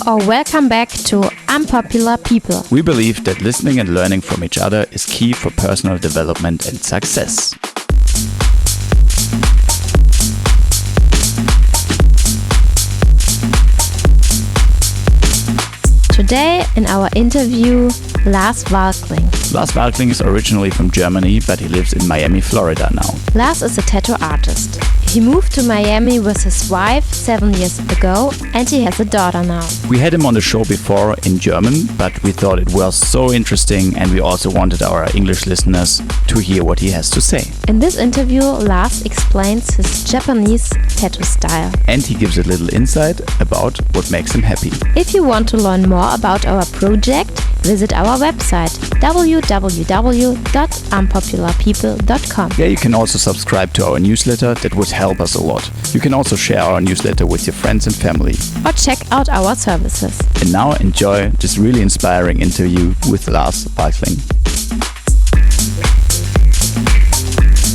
or welcome back to Unpopular People. We believe that listening and learning from each other is key for personal development and success. Today in our interview, Lars Walkling. Lars Walkling is originally from Germany, but he lives in Miami, Florida now. Lars is a tattoo artist. He moved to Miami with his wife 7 years ago and he has a daughter now. We had him on the show before in German, but we thought it was so interesting and we also wanted our English listeners to hear what he has to say. In this interview, Lars explains his Japanese tattoo style. And he gives a little insight about what makes him happy. If you want to learn more about our project, visit our website www.unpopularpeople.com. There you can also subscribe to our newsletter. That would help us a lot. You can also share our newsletter with your friends and family. Or check out our services. And now enjoy this really inspiring interview with Lars Walkling.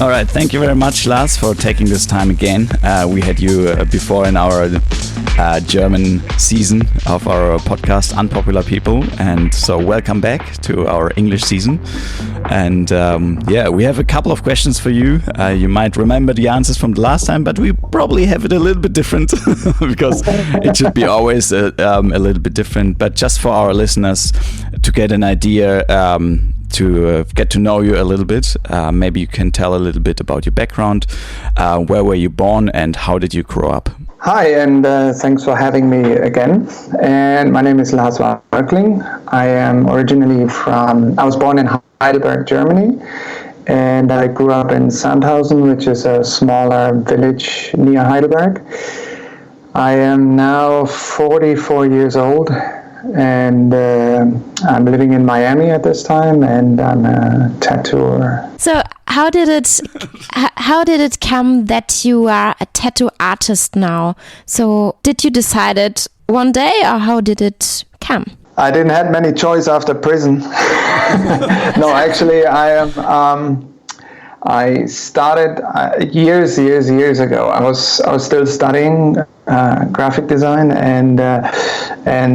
All right, thank you very much, Lars, for taking this time again. We had you before in our German season of our podcast, Unpopular People. And so welcome back to our English season. And we have a couple of questions for you. You might remember the answers from the last time, but we probably have it a little bit different because it should be always a little bit different. But just for our listeners to get an idea, to get to know you a little bit. Maybe you can tell a little bit about your background. Where were you born and how did you grow up? Hi, and thanks for having me again. And my name is Lars Walkling. I am originally I was born in Heidelberg, Germany. And I grew up in Sandhausen, which is a smaller village near Heidelberg. I am now 44 years old. And I'm living in Miami at this time, and I'm a tattooer. So how did it come that you are a tattoo artist now? So did you decide it one day, or how did it come? I didn't have many choice after prison. No, actually, I started years ago. I was still studying graphic design, and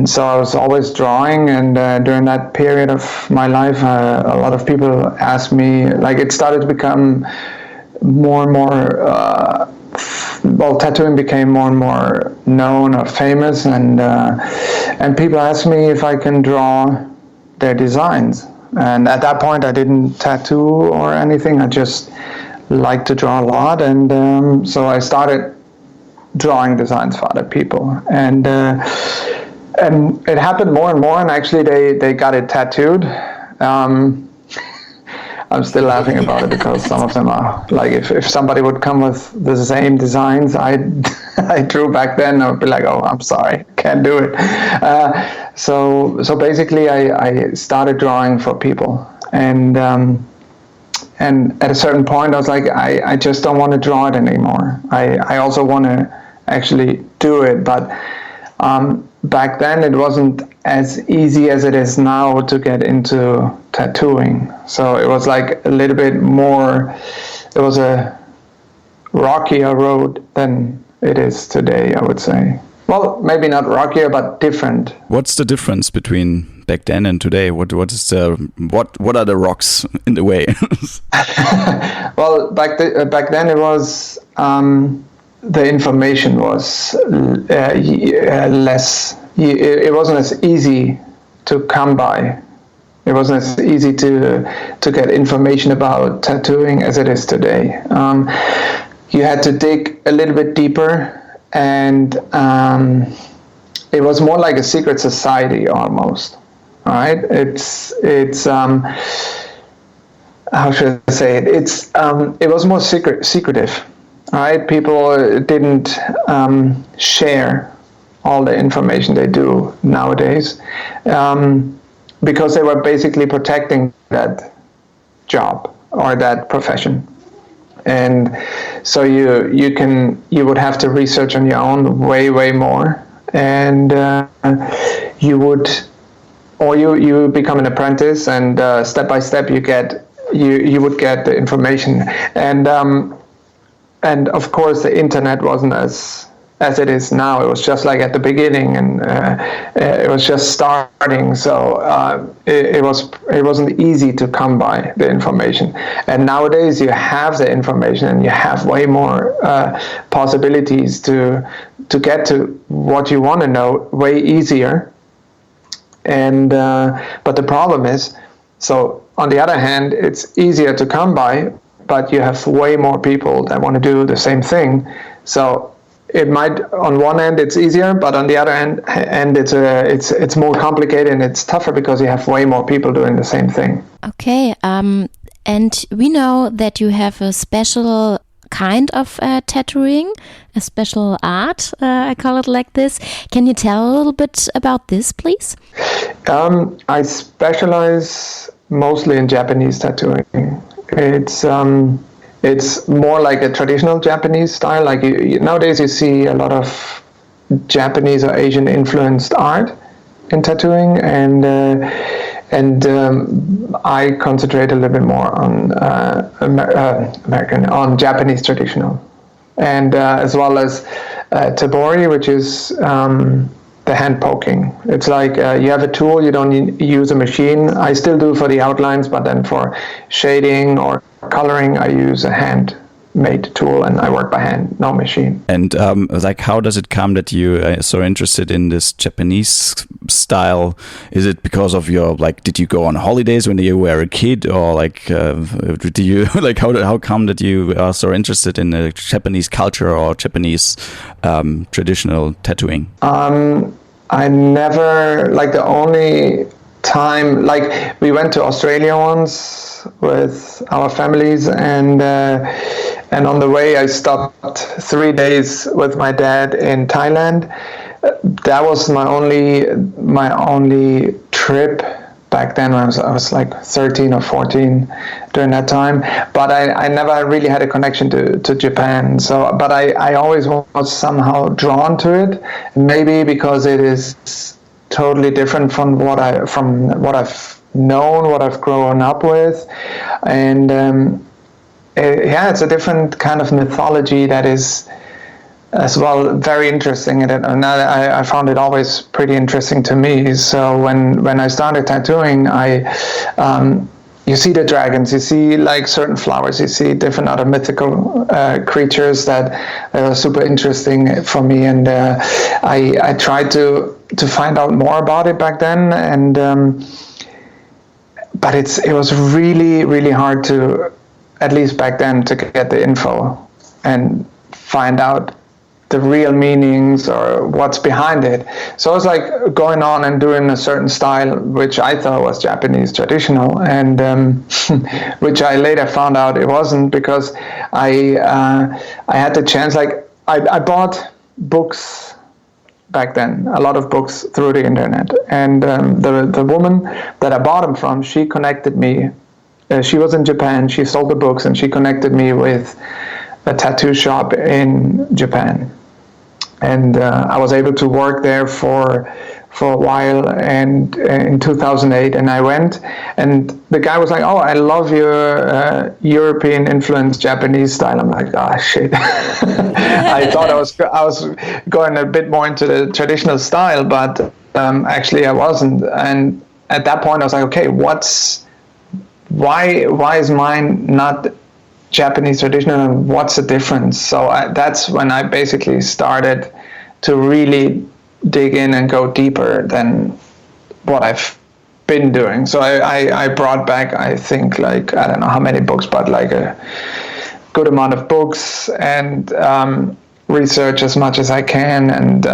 so I was always drawing. And during that period of my life, a lot of people asked me. Like, it started to become more and more. Tattooing became more and more known or famous, and people asked me if I can draw their designs. And at that point, I didn't tattoo or anything. I just liked to draw a lot, and so I started drawing designs for other people. And it happened more and more. And actually, they got it tattooed. I'm still laughing about it because some of them are like, if somebody would come with the same designs I drew back then, I would be like, oh, I'm sorry, can't do it. So basically, I started drawing for people, and at a certain point, I was like, I just don't want to draw it anymore. I also want to actually do it, but back then it wasn't as easy as it is now to get into tattooing. So it was like a little bit more. It was a rockier road than it is today, I would say. Well, maybe not rockier, but different. What's the difference between back then and today? What are the rocks in the way? Well, back then it was the information was less. It wasn't as easy to come by. It wasn't as easy to get information about tattooing as it is today. You had to dig a little bit deeper. And it was more like a secret society almost. All right, it's how should I say it? It was more secretive. All right, people didn't share all the information they do nowadays because they were basically protecting that job or that profession. And so you would have to research on your own way more, and you become an apprentice, and step by step you would get the information, and of course the internet wasn't as as it is now. It was just like at the beginning, and it was just starting. So it wasn't easy to come by the information. And nowadays you have the information, and you have way more possibilities to get to what you want to know way easier. And but the problem is, so on the other hand, it's easier to come by, but you have way more people that want to do the same thing. So it might, on one end it's easier, but on the other end it's more complicated, and it's tougher because you have way more people doing the same thing. Okay, and we know that you have a special kind of tattooing, a special art, I call it like this. Can you tell a little bit about this, please? I specialize mostly in Japanese tattooing. It's more like a traditional Japanese style. Like nowadays you see a lot of Japanese or Asian influenced art in tattooing, and I concentrate a little bit more on on Japanese traditional, and as well as tabori, which is the hand poking. It's like you have a tool, you don't use a machine. I still do for the outlines, but then for shading or coloring, I use a hand-made tool, and I work by hand, no machine. And like, how does it come that you are so interested in this Japanese style? Is it because of your, like, did you go on holidays when you were a kid, or like, do you like how come that you are so interested in the Japanese culture or Japanese traditional tattooing? I never, like, the only time, like, we went to Australia once with our families, and on the way I stopped 3 days with my dad in Thailand. That was my only trip back then. When I was like 13 or 14 during that time, but I never really had a connection to Japan. So, but I always was somehow drawn to it, maybe because it is totally different from what I've known, what I've grown up with, and it's a different kind of mythology that is as well very interesting, and I found it always pretty interesting to me. So when I started tattooing, you see the dragons, you see like certain flowers, you see different other mythical creatures that are super interesting for me, and I tried to find out more about it back then, and but it was really, really hard to, at least back then, to get the info and find out the real meanings or what's behind it. So it was like going on and doing a certain style, which I thought was Japanese traditional, and which I later found out it wasn't, because I had the chance, like I bought books back then, a lot of books through the internet, and the woman that I bought them from, she connected me. She was in Japan, she sold the books, and she connected me with a tattoo shop in Japan, and I was able to work there for a while, and in 2008, and I went, and the guy was like, "Oh, I love your European influenced Japanese style." I'm like, "Ah, shit." I thought I was going a bit more into the traditional style, but actually I wasn't. And at that point I was like, okay, why is mine not Japanese traditional, and what's the difference? So that's when I basically started to really dig in and go deeper than what I've been doing. So I brought back, I think, like, I don't know how many books, but like a good amount of books, and research as much as I can, and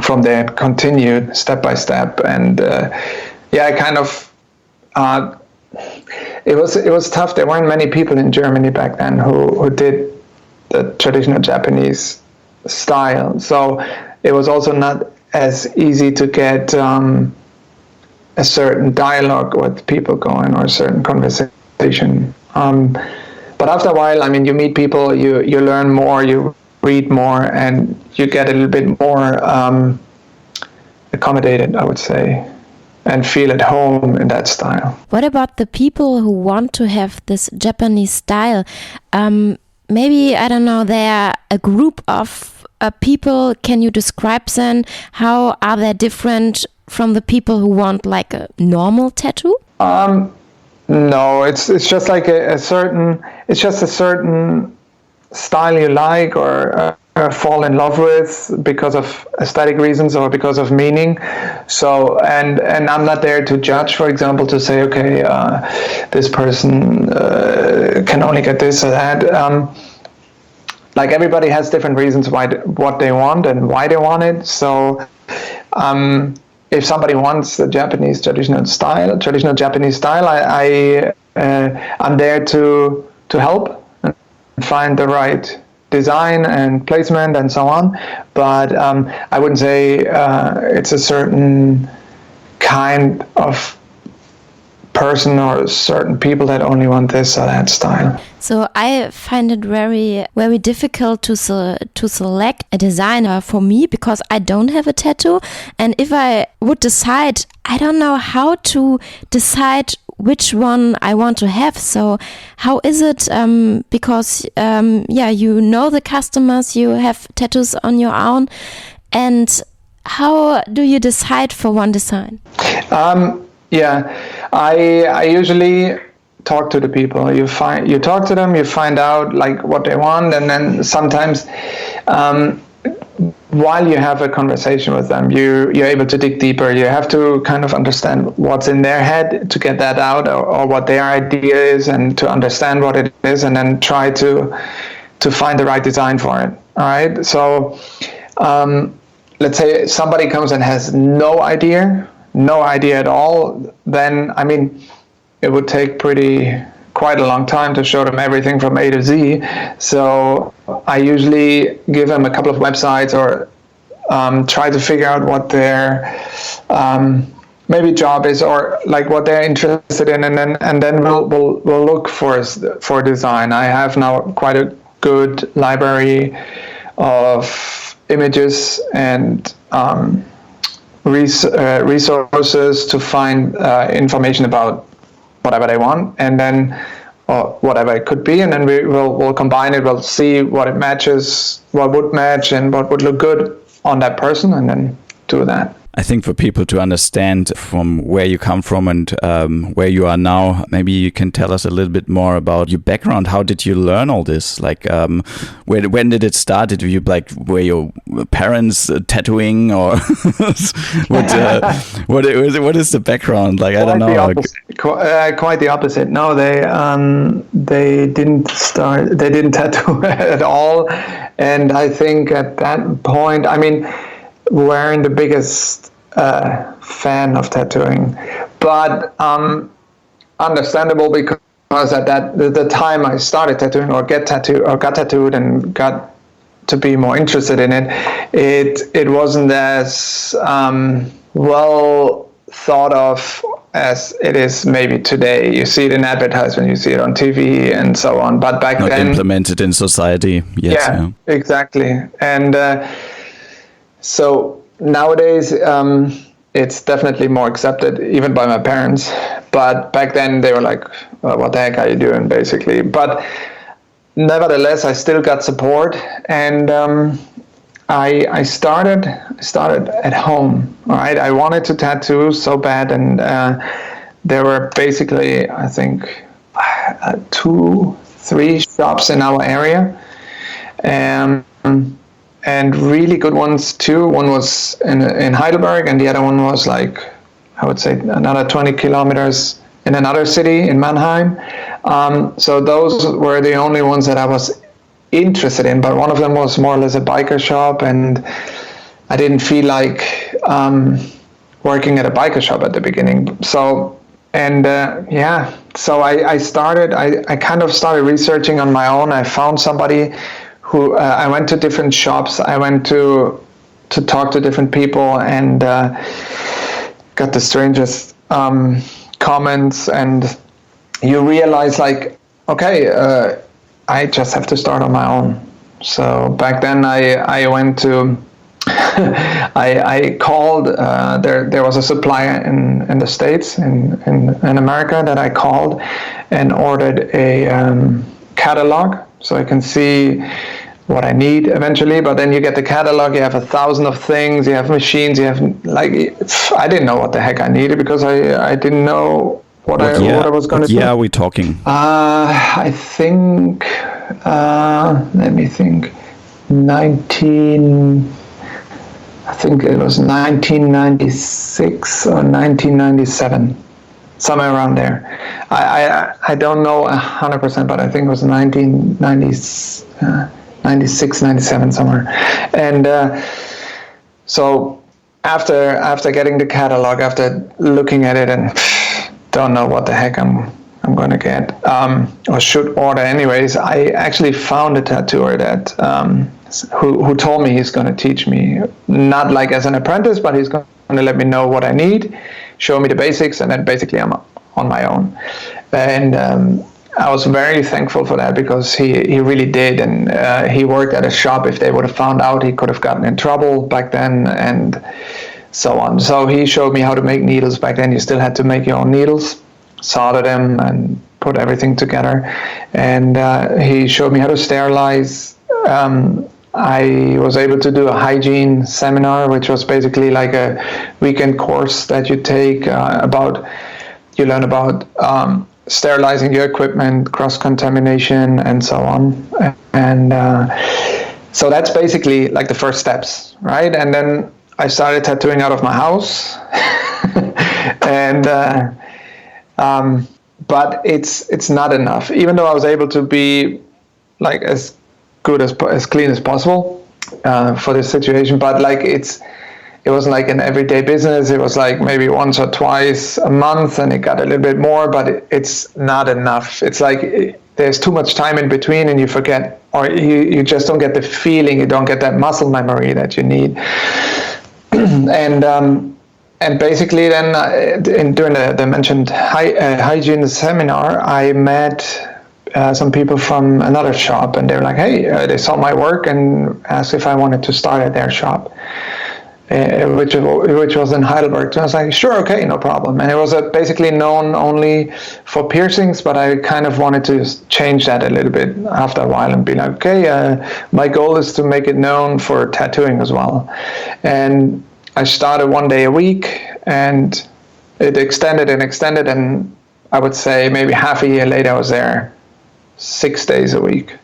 from there continued step by step. And I kind of it was tough. There weren't many people in Germany back then who did the traditional Japanese style, so it was also not as easy to get a certain dialogue with people going, or a certain conversation. But after a while, I mean, you meet people, you learn more, you read more, and you get a little bit more accommodated, I would say, and feel at home in that style. What about the people who want to have this Japanese style? Maybe, I don't know, they're a group of people can you describe then? How are they different from the people who want like a normal tattoo? No, it's just like a certain style you like or fall in love with because of aesthetic reasons or because of meaning. So and I'm not there to judge, for example, to say, okay, this person can only get this or that. Like everybody has different reasons what they want and why they want it. So if somebody wants the Japanese traditional Japanese style, I'm there to help and find the right design and placement and so on. But I wouldn't say it's a certain kind of person or certain people that only want this or that style. So I find it very, very difficult to select a designer for me because I don't have a tattoo. And if I would decide, I don't know how to decide which one I want to have. So how is it? Because you know the customers, you have tattoos on your own, and how do you decide for one design? I usually talk to the people. You talk to them, you find out like what they want, and then sometimes while you have a conversation with them, you're able to dig deeper. You have to kind of understand what's in their head to get that out, or what their idea is, and to understand what it is, and then try to find the right design for it. All right. So let's say somebody comes and has no idea at all, then I mean it would take quite a long time to show them everything from A to Z. So I usually give them a couple of websites or try to figure out what their maybe job is or like what they're interested in, and then we'll look for design. I have now quite a good library of images and resources to find information about whatever they want, and then whatever it could be, and then we'll combine it. We'll see what it matches, what would match, and what would look good on that person, and then do that. I think for people to understand from where you come from and where you are now, maybe you can tell us a little bit more about your background. How did you learn all this? Like, when did it start? Were your parents tattooing, or what is the background? Like, I don't know. Quite the opposite. No, they didn't start. They didn't tattoo at all, and I think at that point, I mean, weren't the biggest fan of tattooing, but understandable, because at the time I started tattooing or got tattooed and got to be more interested in it wasn't as well thought of as it is maybe today. You see it in advertisement, you see it on TV and so on, but back not then implemented in society yet. Yeah, exactly. And so nowadays, it's definitely more accepted, even by my parents. But back then, they were like, "What the heck are you doing?" basically. But nevertheless, I still got support, and I started at home. All right, I wanted to tattoo so bad, and there were basically, I think, 2-3 shops in our area. And really good ones too. One was in Heidelberg, and the other one was like, I would say, another 20 kilometers in another city in Mannheim. So those were the only ones that I was interested in, but one of them was more or less a biker shop, and I didn't feel like working at a biker shop at the beginning. So, and so I kind of started researching on my own. I found somebody who I went to different shops. I went to talk to different people, and got the strangest comments. And you realize, like, okay, I just have to start on my own. So back then, I went to I called. There was a supplier in the States, in America, that I called and ordered a catalog, so I can see what I need eventually. But then you get the catalog, you have 1,000 of things, you have machines, you have I didn't know what the heck I needed because I didn't know what I was going to do. Yeah, are we talking? I think, let me think, I think it was 1996 or 1997, somewhere around there. I don't know 100%, but I think it was 1996, 97, somewhere. And so after getting the catalog, after looking at it and don't know what the heck I'm going to get or should order anyways, I actually found a tattooer that who told me he's going to teach me, not like as an apprentice, but he's going to let me know what I need, show me the basics, and then basically I'm on my own. And I was very thankful for that because he really did, and he worked at a shop. If they would have found out, he could have gotten in trouble back then, and so on. So he showed me how to make needles. Back then you still had to make your own needles, solder them, and put everything together. And he showed me how to sterilize. I was able to do a hygiene seminar, which was basically like a weekend course that you take you learn about sterilizing your equipment, cross-contamination, and so on. And so that's basically like the first steps, right? And then I started tattooing out of my house. And but it's not enough. Even though I was able to be like as good as clean as possible for this situation, but like it wasn't like an everyday business. It was like maybe once or twice a month, and it got a little bit more, but it's not enough. It's like there's too much time in between, and you forget, or you just don't get the feeling. You don't get that muscle memory that you need. And basically then during the mentioned hygiene seminar, I met some people from another shop, and they were like, hey, they saw my work and asked if I wanted to start at their shop, which was in Heidelberg. So I was like, sure, okay, no problem. And it was basically known only for piercings, but I kind of wanted to change that a little bit after a while and be like, okay, my goal is to make it known for tattooing as well. And I started 1 day a week, and it extended, and I would say maybe half a year later I was there 6 days a week.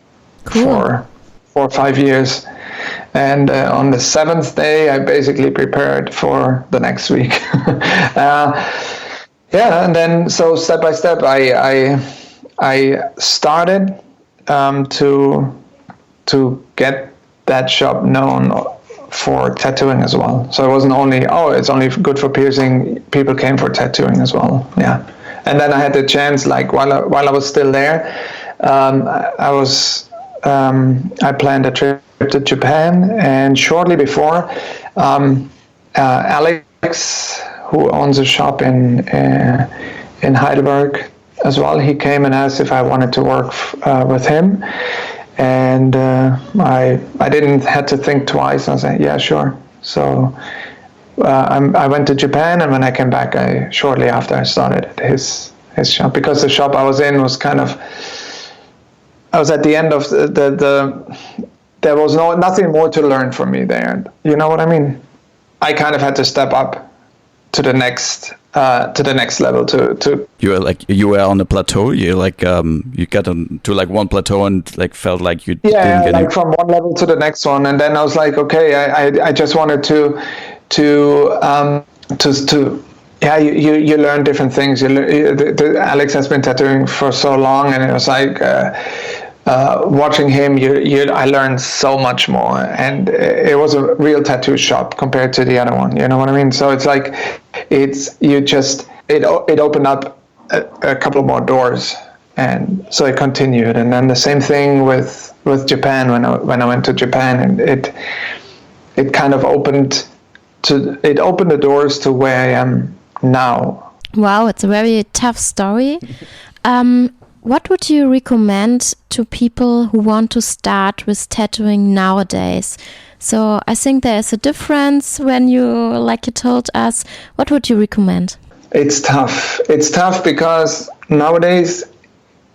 Cool. For 4 or 5 years. And on the 7th day, I basically prepared for the next week. And then so step by step, I started to get that shop known for tattooing as well. So it wasn't only, it's only good for piercing. People came for tattooing as well. Yeah. And then I had the chance, like while I was still there, I planned a trip to Japan, and shortly before, Alex, who owns a shop in Heidelberg as well, he came and asked if I wanted to work with him, and I didn't have to think twice. I said, yeah, sure. So I went to Japan, and when I came back, shortly after I started at his shop, because the shop I was in was kind of, I was at the end of there was nothing more to learn for me there. You know what I mean? I kind of had to step up to the next level to you were on a plateau. You you got to like one plateau and like felt like you didn't get like from one level to the next one, and then I was like, okay, I just wanted to you learn different things. Alex has been tattooing for so long, and it was like watching him. I learned so much more, and it was a real tattoo shop compared to the other one. You know what I mean? So it's like it opened up a couple more doors, and so it continued. And then the same thing with Japan when I went to Japan, and it kind of opened the doors to where I am now. Wow, it's a very tough story. What would you recommend to people who want to start with tattooing nowadays? So I think there is a difference when like you told us. What would you recommend? It's tough. It's tough because nowadays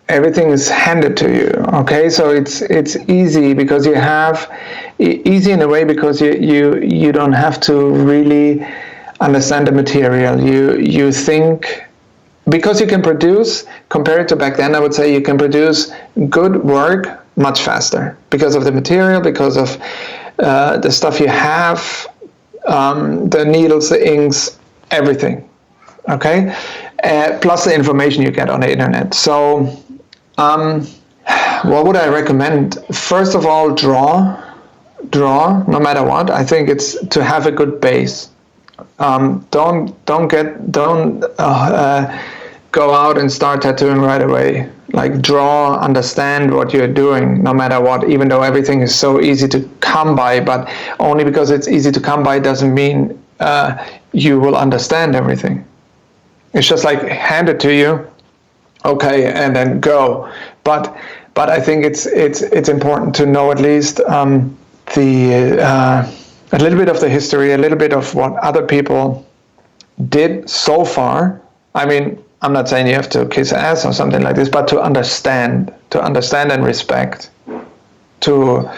everything is handed to you. Okay, so it's easy because you have easy in a way because you don't have to really understand the material. You think, because you can produce, compared to back then, I would say you can produce good work much faster because of the material, because of the stuff you have, the needles, the inks, everything. Okay, plus the information you get on the internet. So what would I recommend? First of all, draw no matter what. I think it's to have a good base. Don't go out and start tattooing right away. Like, draw, understand what you're doing, no matter what, even though everything is so easy to come by, but only because it's easy to come by doesn't mean you will understand everything. It's just like hand it to you, okay, and then go. But I think it's important to know at least a little bit of the history, a little bit of what other people did so far. I mean, I'm not saying you have to kiss ass or something like this, but to understand and respect, to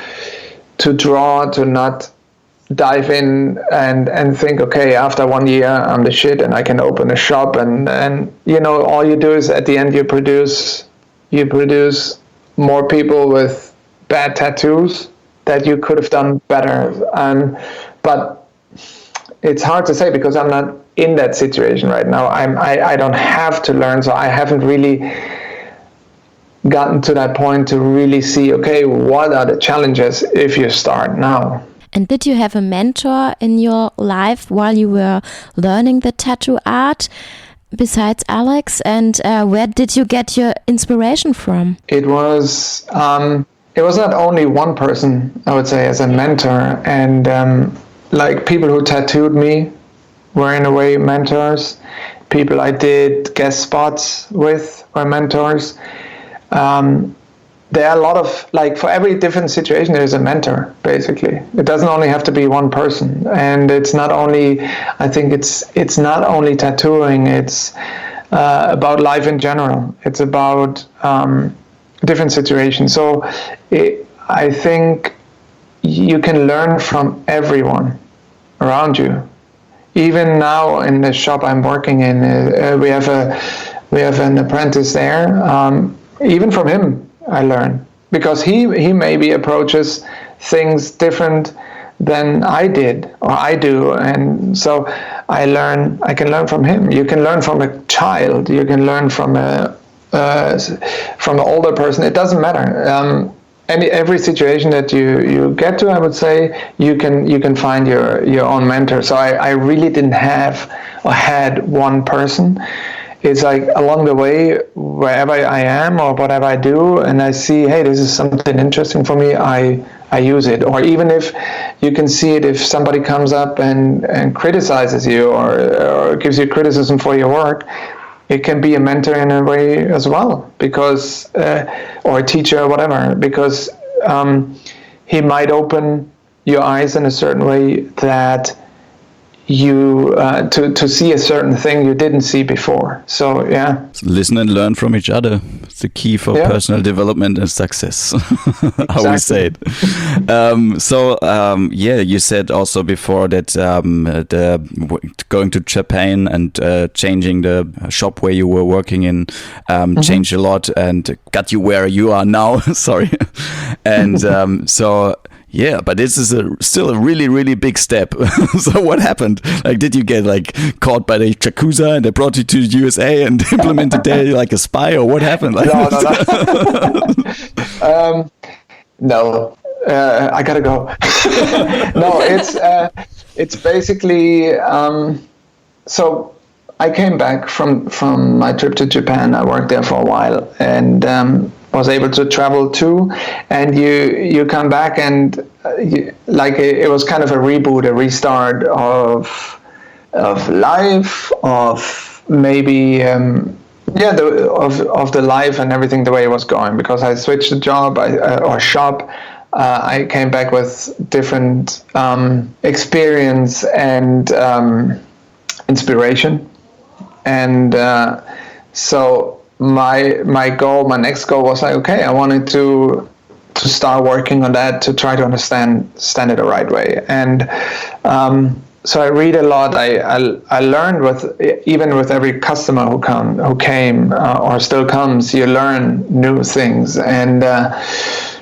draw, to not dive in and think, okay, after 1 year I'm the shit and I can open a shop, and all you do is at the end you produce more people with bad tattoos that you could have done better. But it's hard to say because I'm not in that situation right now. I don't have to learn, so I haven't really gotten to that point to really see, okay, what are the challenges if you start now. And did you have a mentor in your life while you were learning the tattoo art besides Alex? And where did you get your inspiration from? It was not only one person, I would say, as a mentor, and like people who tattooed me were in a way mentors. People I did guest spots with were mentors. There are a lot of, like, for every different situation there's a mentor, basically. It doesn't only have to be one person, and it's not only, I think it's not only tattooing, it's about life in general. It's about different situations. So I think you can learn from everyone around you. Even now in the shop I'm working in, we have an apprentice there. Even from him I learn, because he maybe approaches things different than I did or I do, and so I can learn from him. You can learn from a child, you can learn from an older person. It doesn't matter. Every situation that you get to, I would say, you can find your own mentor. So I really didn't have or had one person. It's like along the way, wherever I am or whatever I do, and I see, hey, this is something interesting for me, I use it. Or even if you can see it, if somebody comes up and criticizes you or gives you criticism for your work, it can be a mentor in a way as well, because or a teacher or whatever, because he might open your eyes in a certain way that you to see a certain thing you didn't see before. So yeah, listen and learn from each other. It's the key for personal development and success. How we say it. You said also before that going to Japan and changing the shop where you were working in changed a lot and got you where you are now. Sorry. And yeah, but this is still a really, really big step. So what happened? Like, did you get caught by the Yakuza and they brought you to the USA and implemented there like a spy, or what happened? No. No, I gotta go. No, it's basically so I came back from my trip to Japan. I worked there for a while and was able to travel too, and you come back and it was kind of a reboot, a restart of life, of maybe of the life and everything the way it was going, because I switched the job or shop. I came back with different experience and inspiration, and so my goal, my next goal was like, okay, I wanted to start working on that, to try to understand it the right way. And so I read a lot. I learned even with every customer who came or still comes, you learn new things. And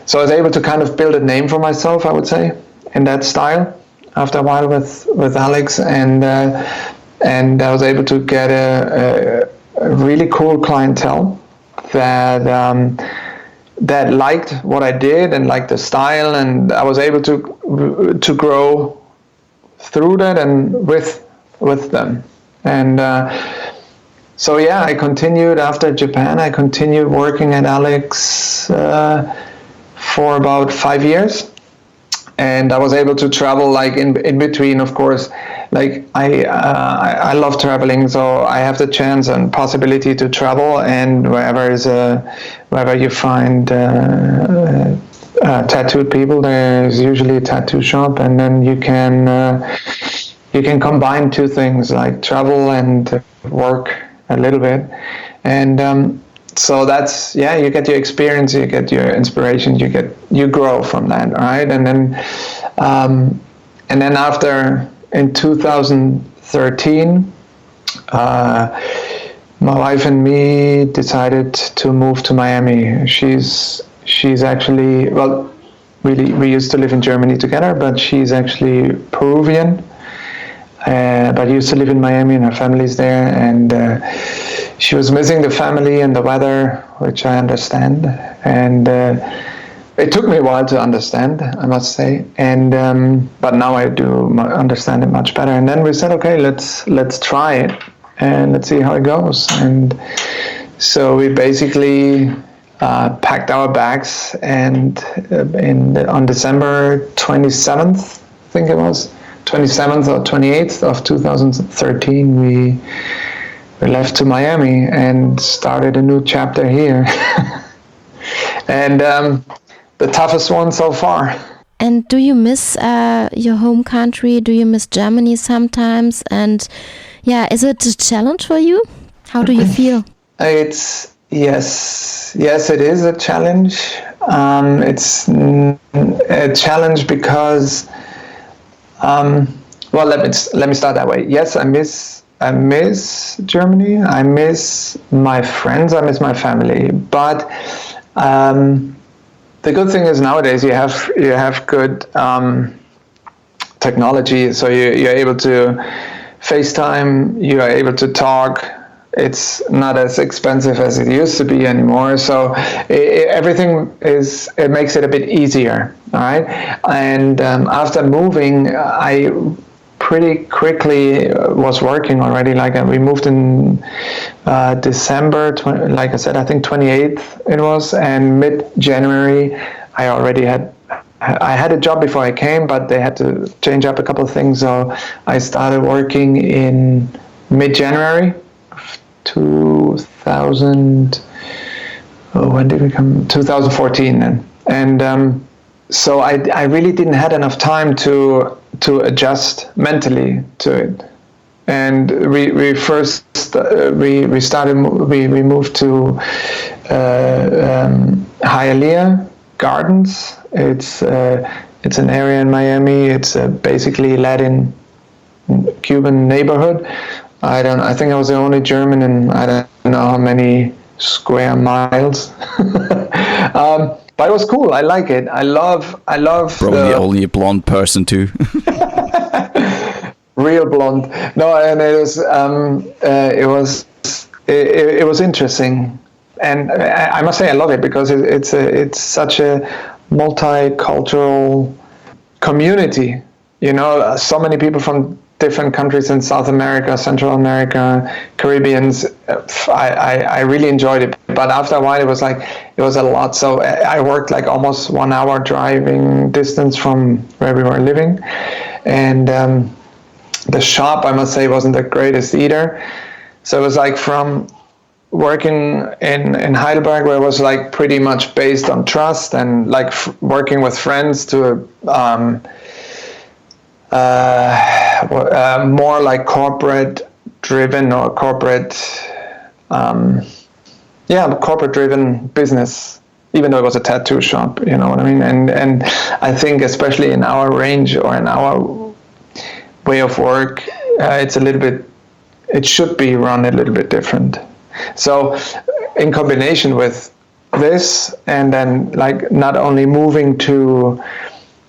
so I was able to kind of build a name for myself, I would say, in that style after a while with Alex. And I was able to get a really cool clientele that liked what I did and liked the style, and I was able to grow through that and with them. And so yeah, I continued after Japan. I continued working at Alex for about 5 years, and I was able to travel like in between, of course. Like I love traveling, so I have the chance and possibility to travel, and wherever you find tattooed people, there's usually a tattoo shop, and then you can combine two things, like travel and work a little bit. And so that's, yeah, you get your experience, you get your inspiration, you grow from that, right? And then after, in 2013, my wife and me decided to move to Miami. She's actually, well, we used to live in Germany together, but she's actually Peruvian, but used to live in Miami, and her family's there. And she was missing the family and the weather, which I understand. And it took me a while to understand, I must say, and but now I do understand it much better. And then we said, okay, let's try it and let's see how it goes. And so we basically packed our bags, and on December 27th, I think it was 27th or 28th of 2013, we left to Miami and started a new chapter here. And the toughest one so far. And do you miss your home country? Do you miss Germany sometimes? And yeah, is it a challenge for you? How do you feel? It's yes, it is a challenge. It's a challenge because, well, let me start that way. Yes, I miss Germany. I miss my friends. I miss my family. But the good thing is nowadays you have good technology, so you're able to FaceTime, you are able to talk. It's not as expensive as it used to be anymore, so everything it makes it a bit easier, all right? And after moving, I pretty quickly was working already. Like we moved in December, like I said, I think 28th it was, and mid-January I already had a job before I came, but they had to change up a couple of things, so I started working in mid-January 2000. When did we come? 2014 then. And so I really didn't have enough time to adjust mentally to it. And we moved to Hialeah Gardens. It's an area in Miami. It's basically Latin Cuban neighborhood. I think I was the only German in I don't know how many square miles. But it was cool. I like it. I love. Probably only a blonde person too. Real blonde. No, and it was interesting, and I must say I love it because it's such a multicultural community. You know, so many people from different countries in South America, Central America, Caribbeans. I really enjoyed it, but after a while it was a lot. So I worked like almost 1 hour driving distance from where we were living, and the shop, I must say, wasn't the greatest either. So it was like from working in Heidelberg, where it was like pretty much based on trust and like working with friends, to more like corporate driven or corporate corporate-driven business, even though it was a tattoo shop, you know what I mean? And I think especially in our range or in our way of work, it should be run a little bit different. So in combination with this, and then like not only moving to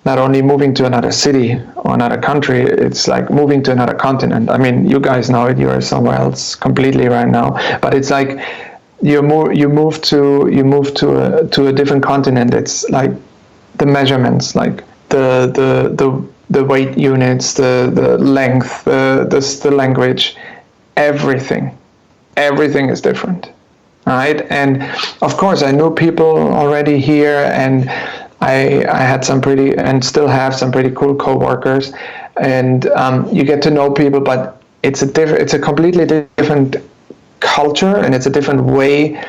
another city or another country, it's like moving to another continent. I mean, you guys know it, you're somewhere else completely right now, but it's like you move to a different continent. It's like the measurements, like the weight units, the length, the language, everything is different, right? And of course I knew people already here, and I had some pretty, and still have some pretty cool co-workers, and you get to know people, but it's a completely different culture, and it's a different way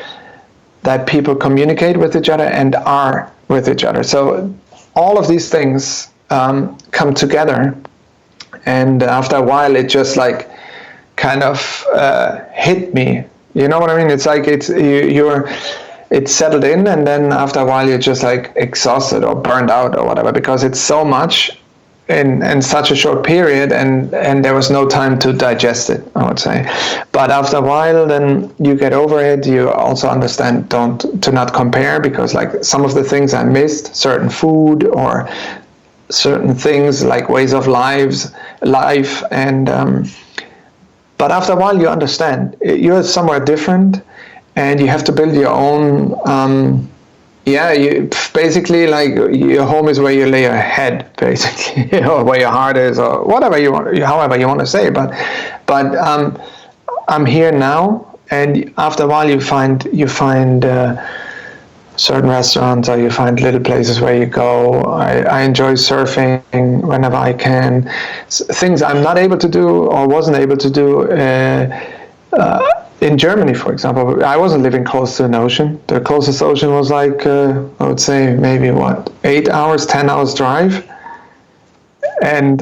that people communicate with each other and are with each other. So all of these things come together, and after a while it just like kind of hit me. You know what I mean? It's like it's settled in, and then after a while you're just like exhausted or burned out or whatever, because it's so much in such a short period, and there was no time to digest it, I would say. But after a while, then you get over it. You also understand to not compare, because like some of the things I missed, certain food or certain things like ways of life, and but after a while you understand you're somewhere different, and you have to build your own. You basically, like, your home is where you lay your head, basically, or where your heart is, or whatever you want, however you want to say. But I'm here now, and after a while you find certain restaurants, or you find little places where you go. I enjoy surfing whenever I can. Things I'm not able to do or wasn't able to do. In Germany, for example, I wasn't living close to an ocean. The closest ocean was like, I would say maybe 10 hours drive. And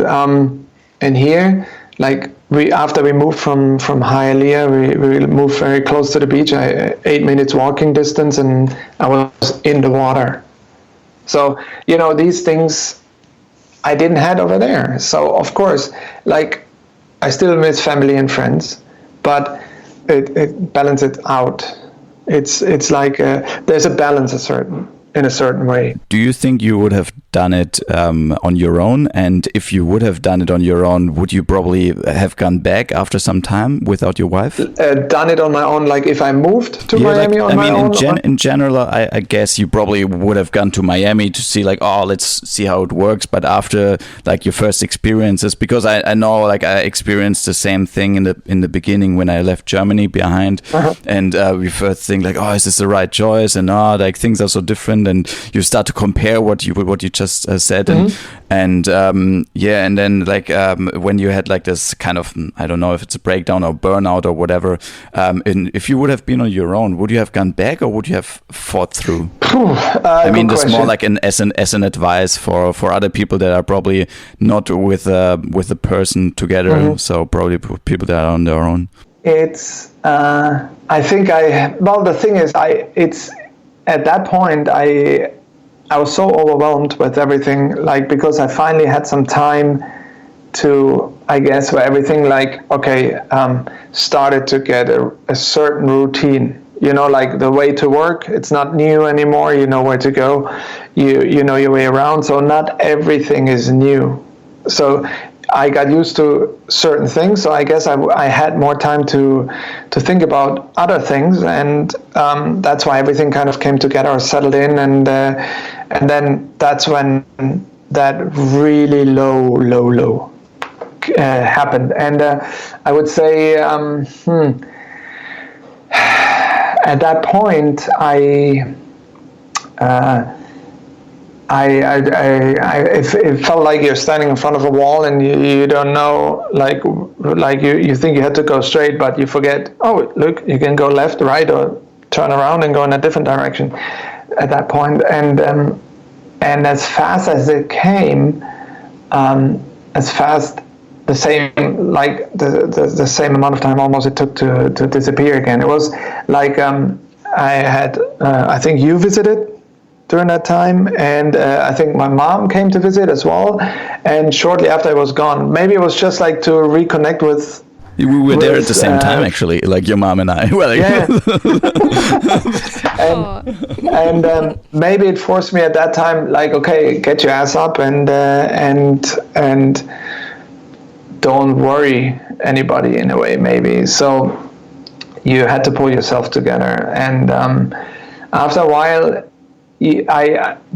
here, like after we moved from Hialeah, we moved very close to the beach, 8 minutes walking distance, and I was in the water. So, you know, these things I didn't have over there. So of course, like, I still miss family and friends, but it balances it out. It's like there's a balance in a certain way. Do you think you would have done it on your own? And if you would have done it on your own, would you probably have gone back after some time without your wife? Done it on my own, like if I moved to Miami on my own? In general, I guess you probably would have gone to Miami to see, like, oh, let's see how it works. But after, like, your first experiences, because I know, like, I experienced the same thing in the beginning when I left Germany behind, and we first think, like, oh, is this the right choice? And like, things are so different, and you start to compare what you just said, and then like when you had like this kind of, I don't know if it's a breakdown or burnout or whatever, if you would have been on your own, would you have gone back, or would you have fought through? I mean, this more like as an advice for other people that are probably not with a person together, so probably people that are on their own. It's I think the thing is, it's at that point I was so overwhelmed with everything, like, because I finally had some time to, I guess, where everything, like, started to get a certain routine. You know, like the way to work, it's not new anymore. You know where to go. You know your way around. So not everything is new. So I got used to certain things. So I guess I had more time to think about other things, and that's why everything kind of came together or settled in, and then that's when that really low happened. And I would say at that point it felt like you're standing in front of a wall, and you don't know, like you think you had to go straight, but you forget, oh, look, you can go left, right, or turn around and go in a different direction at that point. And as fast as it came, as fast, the same amount of time almost it took to disappear again. It was like I think you visited during that time, and I think my mom came to visit as well. And shortly after I was gone, maybe it was just like to reconnect with. We were there at the same time, actually, like your mom and I. Well, yeah. and maybe it forced me at that time, like, okay, get your ass up and don't worry anybody in a way, maybe. So you had to pull yourself together, and after a while,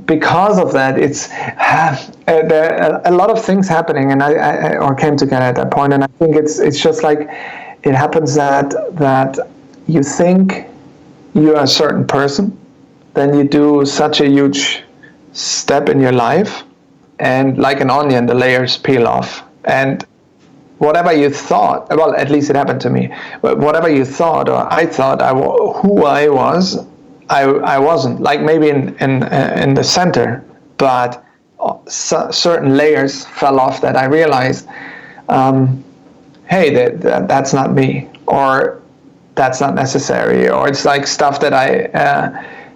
because of that, it's there are a lot of things happening, and I came together at that point, and I think it's just like it happens that you think you are a certain person, then you do such a huge step in your life, and like an onion, the layers peel off, and whatever you thought, well, at least it happened to me, but whatever you thought, or I thought who I was, I wasn't, like maybe in the center, but certain layers fell off that I realized, hey, that's not me, or that's not necessary, or it's like stuff that I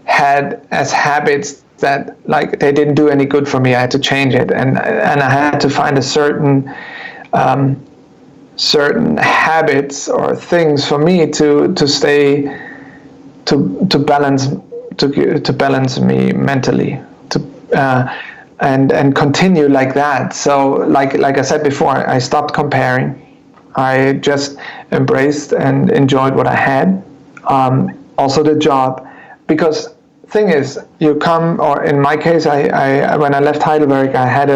had as habits that like they didn't do any good for me. I had to change it, and I had to find a certain habits or things for me to stay to balance me mentally, and continue like that. So like I said before, I stopped comparing. I just embraced and enjoyed what I had. Also the job, because thing is, you come, or in my case, I when I left Heidelberg, I had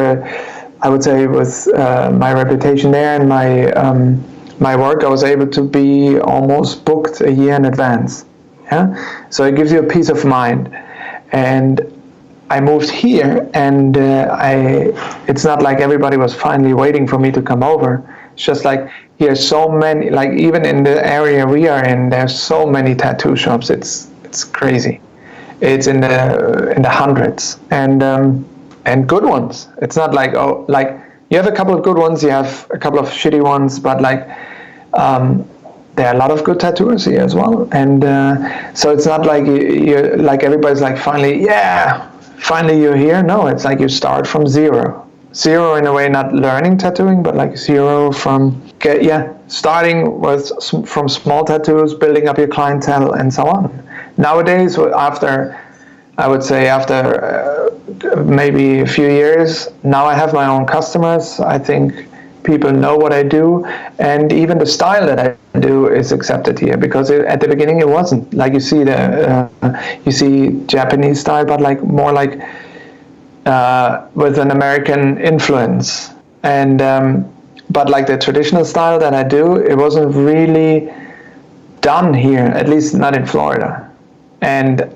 I would say with my reputation there and my work, I was able to be almost booked a year in advance. Yeah, so it gives you a peace of mind. And I moved here, and it's not like everybody was finally waiting for me to come over. It's just like here's so many, like even in the area we are in, there's so many tattoo shops. It's crazy. It's in the hundreds, and good ones. It's not like, oh, like you have a couple of good ones, you have a couple of shitty ones, but like there are a lot of good tattooers here as well. And so it's not like you're like everybody's like finally you're here. No, it's like you start from zero in a way, not learning tattooing, but like zero from starting from small tattoos, building up your clientele, and so on. Nowadays, after maybe a few years, now I have my own customers. I think people know what I do, and even the style that I do is accepted here, because at the beginning it wasn't. Like you see you see Japanese style, but like more like with an American influence, and but like the traditional style that I do, it wasn't really done here, at least not in Florida. And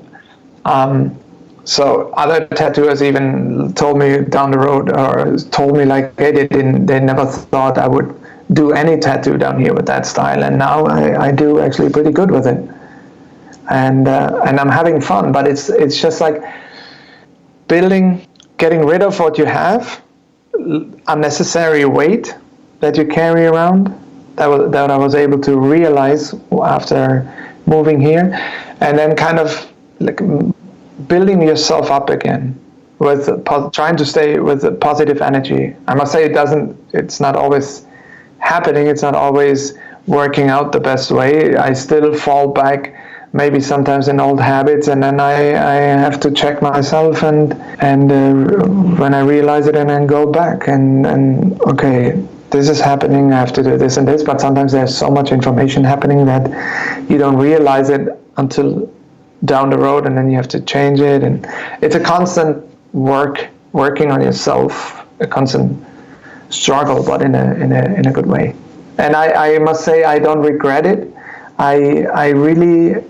so other tattooers even told me down the road, or told me like, hey, they never thought I would do any tattoo down here with that style, and now I do actually pretty good with it, and I'm having fun. But it's just like getting rid of what you have, unnecessary weight that you carry around, that I was able to realize after moving here, and then kind of like building yourself up again with trying to stay with the positive energy. I must say it's not always happening. It's not always working out the best way. I still fall back maybe sometimes in old habits, and then I have to check myself and when I realize it, and then go back and okay, this is happening, I have to do this and this. But sometimes there's so much information happening that you don't realize it until down the road, and then you have to change it. And it's a constant working on yourself, a constant struggle, but in a good way. And I must say, I don't regret it. I really,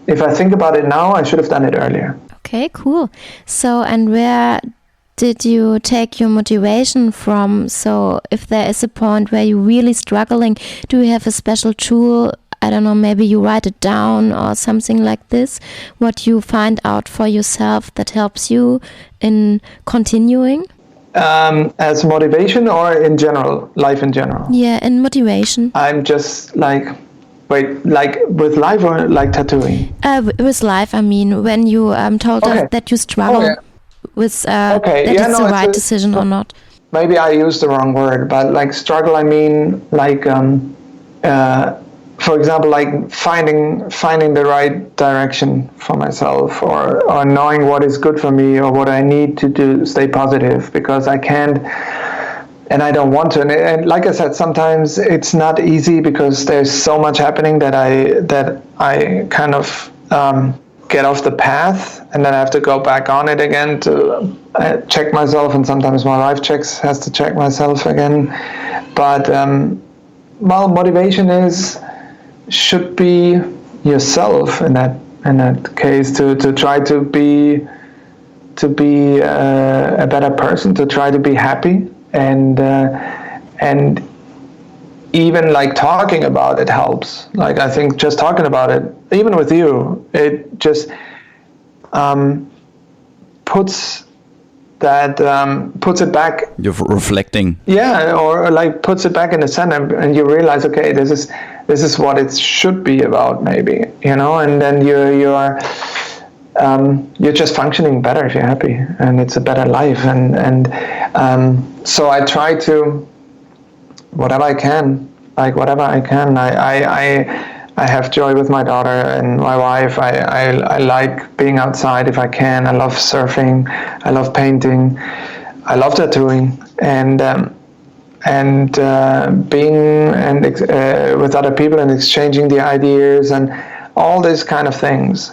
if I think about it now, I should have done it earlier. Okay, cool. So, and where did you take your motivation from? So if there is a point where you're really struggling, do you have a special tool? I don't know, maybe you write it down or something like this, what you find out for yourself that helps you in continuing? As motivation, or in general, life in general? Yeah, in motivation. I'm just like, Wait, like with life or like tattooing? With life, I mean, when you told us that you struggle with that it's the right decision or not. Maybe I used the wrong word, but like struggle, I mean like, for example, like finding the right direction for myself, or knowing what is good for me, or what I need to do, stay positive, because I can't. And I don't want to. And like I said, sometimes it's not easy because there's so much happening that I kind of get off the path, and then I have to go back on it again to check myself. And sometimes my wife has to check myself again. But well, motivation should be yourself in that case, to try to be a better person, to try to be happy. And even like talking about it helps. Like I think just talking about it, even with you, it just puts it back. You're reflecting. Yeah, or like puts it back in the center, and you realize, okay, this is what it should be about, maybe, and then you're just functioning better if you're happy, and it's a better life. And so I try to, whatever I can. I have joy with my daughter and my wife. I like being outside if I can. I love surfing. I love painting. I love tattooing, and being with other people and exchanging the ideas and all these kind of things.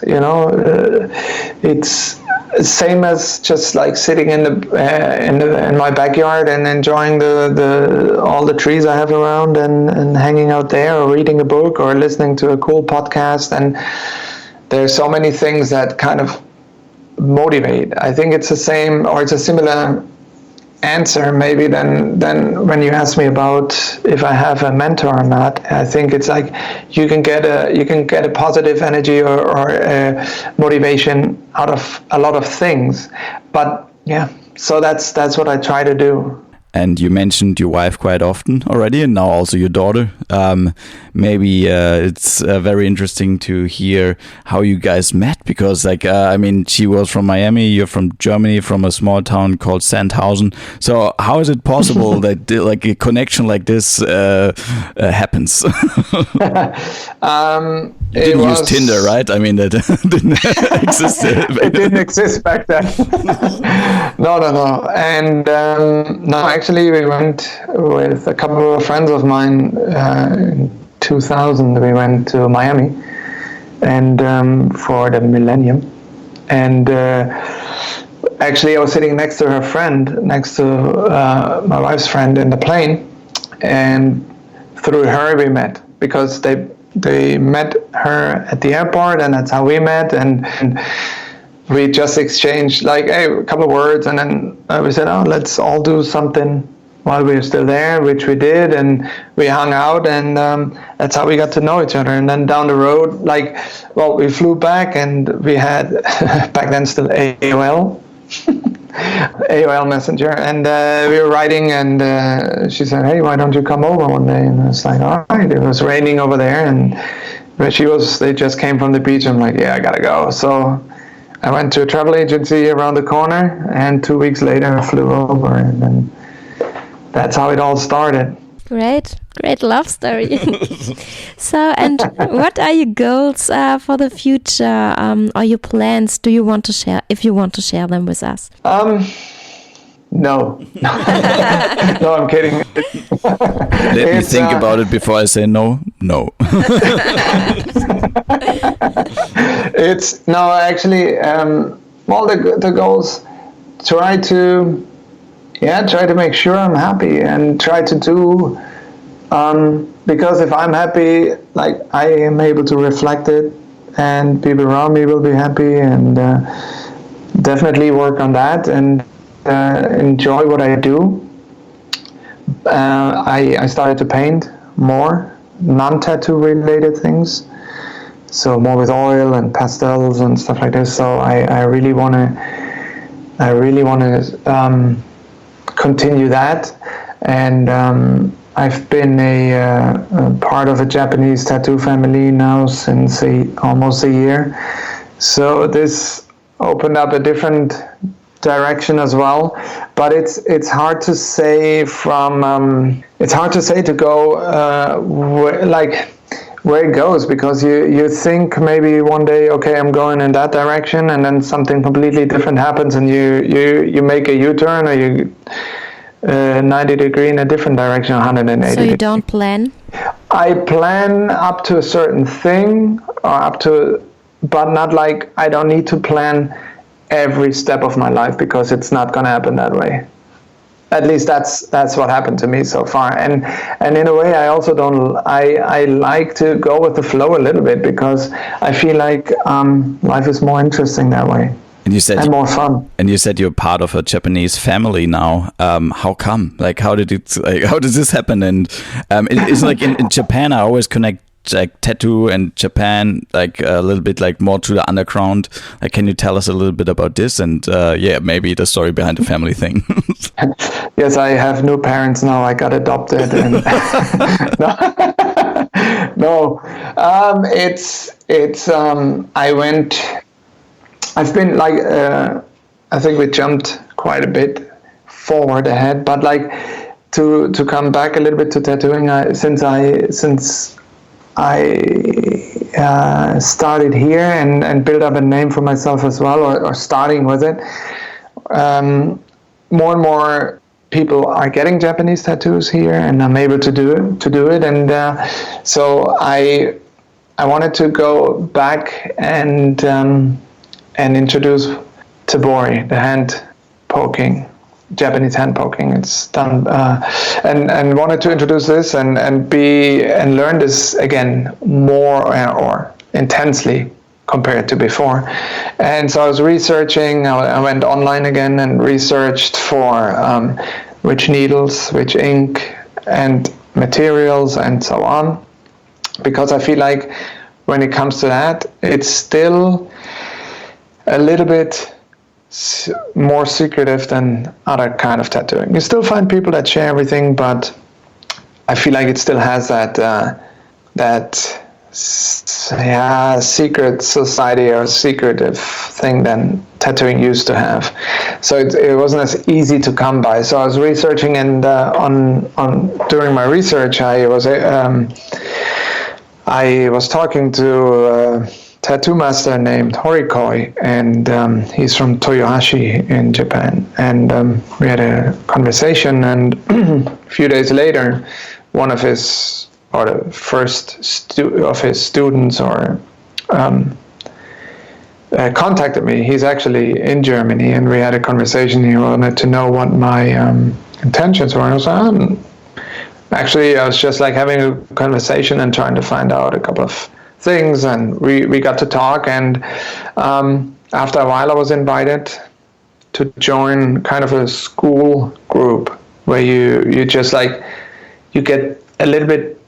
It's same as just like sitting in my backyard and enjoying all the trees I have around, and hanging out there, or reading a book, or listening to a cool podcast. And there's so many things that kind of motivate. I think it's the same, or it's a similar answer maybe than when you asked me about if I have a mentor or not. I think it's like you can get a positive energy or motivation out of a lot of things, but yeah, so that's what I try to do. And you mentioned your wife quite often already, and now also your daughter. Maybe it's very interesting to hear how you guys met, because, like, I mean, she was from Miami, you're from Germany, from a small town called Sandhausen. So how is it possible that like a connection like this happens? You didn't use Tinder, right? I mean, that didn't exist. It didn't exist back then. No. And no, actually, we went with a couple of friends of mine in 2000. We went to Miami, and for the millennium. And actually, I was sitting next to her friend, next to my wife's friend in the plane, and through her we met, because they met her at the airport, and that's how we met. And we just exchanged like a couple of words, and then we said, oh, let's all do something while we were still there, which we did, and we hung out, and that's how we got to know each other. And then down the road, we flew back, and we had back then still AOL Messenger, and we were writing, and she said, hey, why don't you come over one day? And I was like, all right. It was raining over there, and they just came from the beach. I'm like, yeah, I gotta go. So I went to a travel agency around the corner, and 2 weeks later I flew over, and then that's how it all started. Great love story. So, and what are your goals for the future, or your plans? Do you want to share, if you want to share them with us? No. No, I'm kidding. Let me think about it before I say no. It's no, actually, all the goals, try to make sure I'm happy, and try to do, because if I'm happy, like, I am able to reflect it, and people around me will be happy, and definitely work on that, and enjoy what I do. I started to paint more non-tattoo related things, so more with oil and pastels and stuff like this. So I really want to continue that, and I've been a part of a Japanese tattoo family now since almost a year. So this opened up a different direction as well. But it's hard to say to go where it goes, because you think maybe one day, okay, I'm going in that direction, and then something completely different happens, and you make a U-turn, or you 90 degree in a different direction, 180. So you don't plan? I plan up to a certain thing, but not like, I don't need to plan every step of my life, because it's not going to happen that way. At least that's what happened to me so far. And in a way, I also I like to go with the flow a little bit, because I feel like life is more interesting that way. And you said and more fun. And you said you're part of a Japanese family now. How come? Like, how did this happen? And it's like in Japan, I always connect like tattoo and Japan like a little bit like more to the underground. Like, can you tell us a little bit about this, and maybe the story behind the family thing? Yes, I have new parents now. I got adopted. And no, I've been like, I think we jumped quite a bit forward ahead, but like to come back a little bit to tattooing, since I started here and built up a name for myself as well, or starting with it, more and more people are getting Japanese tattoos here, and I'm able to do it, and so I wanted to go back and introduce tabori, the hand poking, Japanese hand poking. It's done, and wanted to introduce this and learn this again more or intensely compared to before. And so I was researching. I went online again and researched for which needles, which ink, and materials, and so on, because I feel like when it comes to that, it's still a little bit more secretive than other kind of tattooing. You still find people that share everything, but I feel like it still has that secret society or secretive thing than tattooing used to have. So it wasn't as easy to come by. So I was researching, and during my research, I was talking to tattoo master named Horikoi, and he's from Toyohashi in Japan, and we had a conversation, and a few days later, one of his, or the first of his students, or contacted me. He's actually in Germany, and we had a conversation. He wanted to know what my intentions were. I was like, actually, I was just like having a conversation and trying to find out a couple of things, and we got to talk, and after a while I was invited to join kind of a school group where you just like, you get a little bit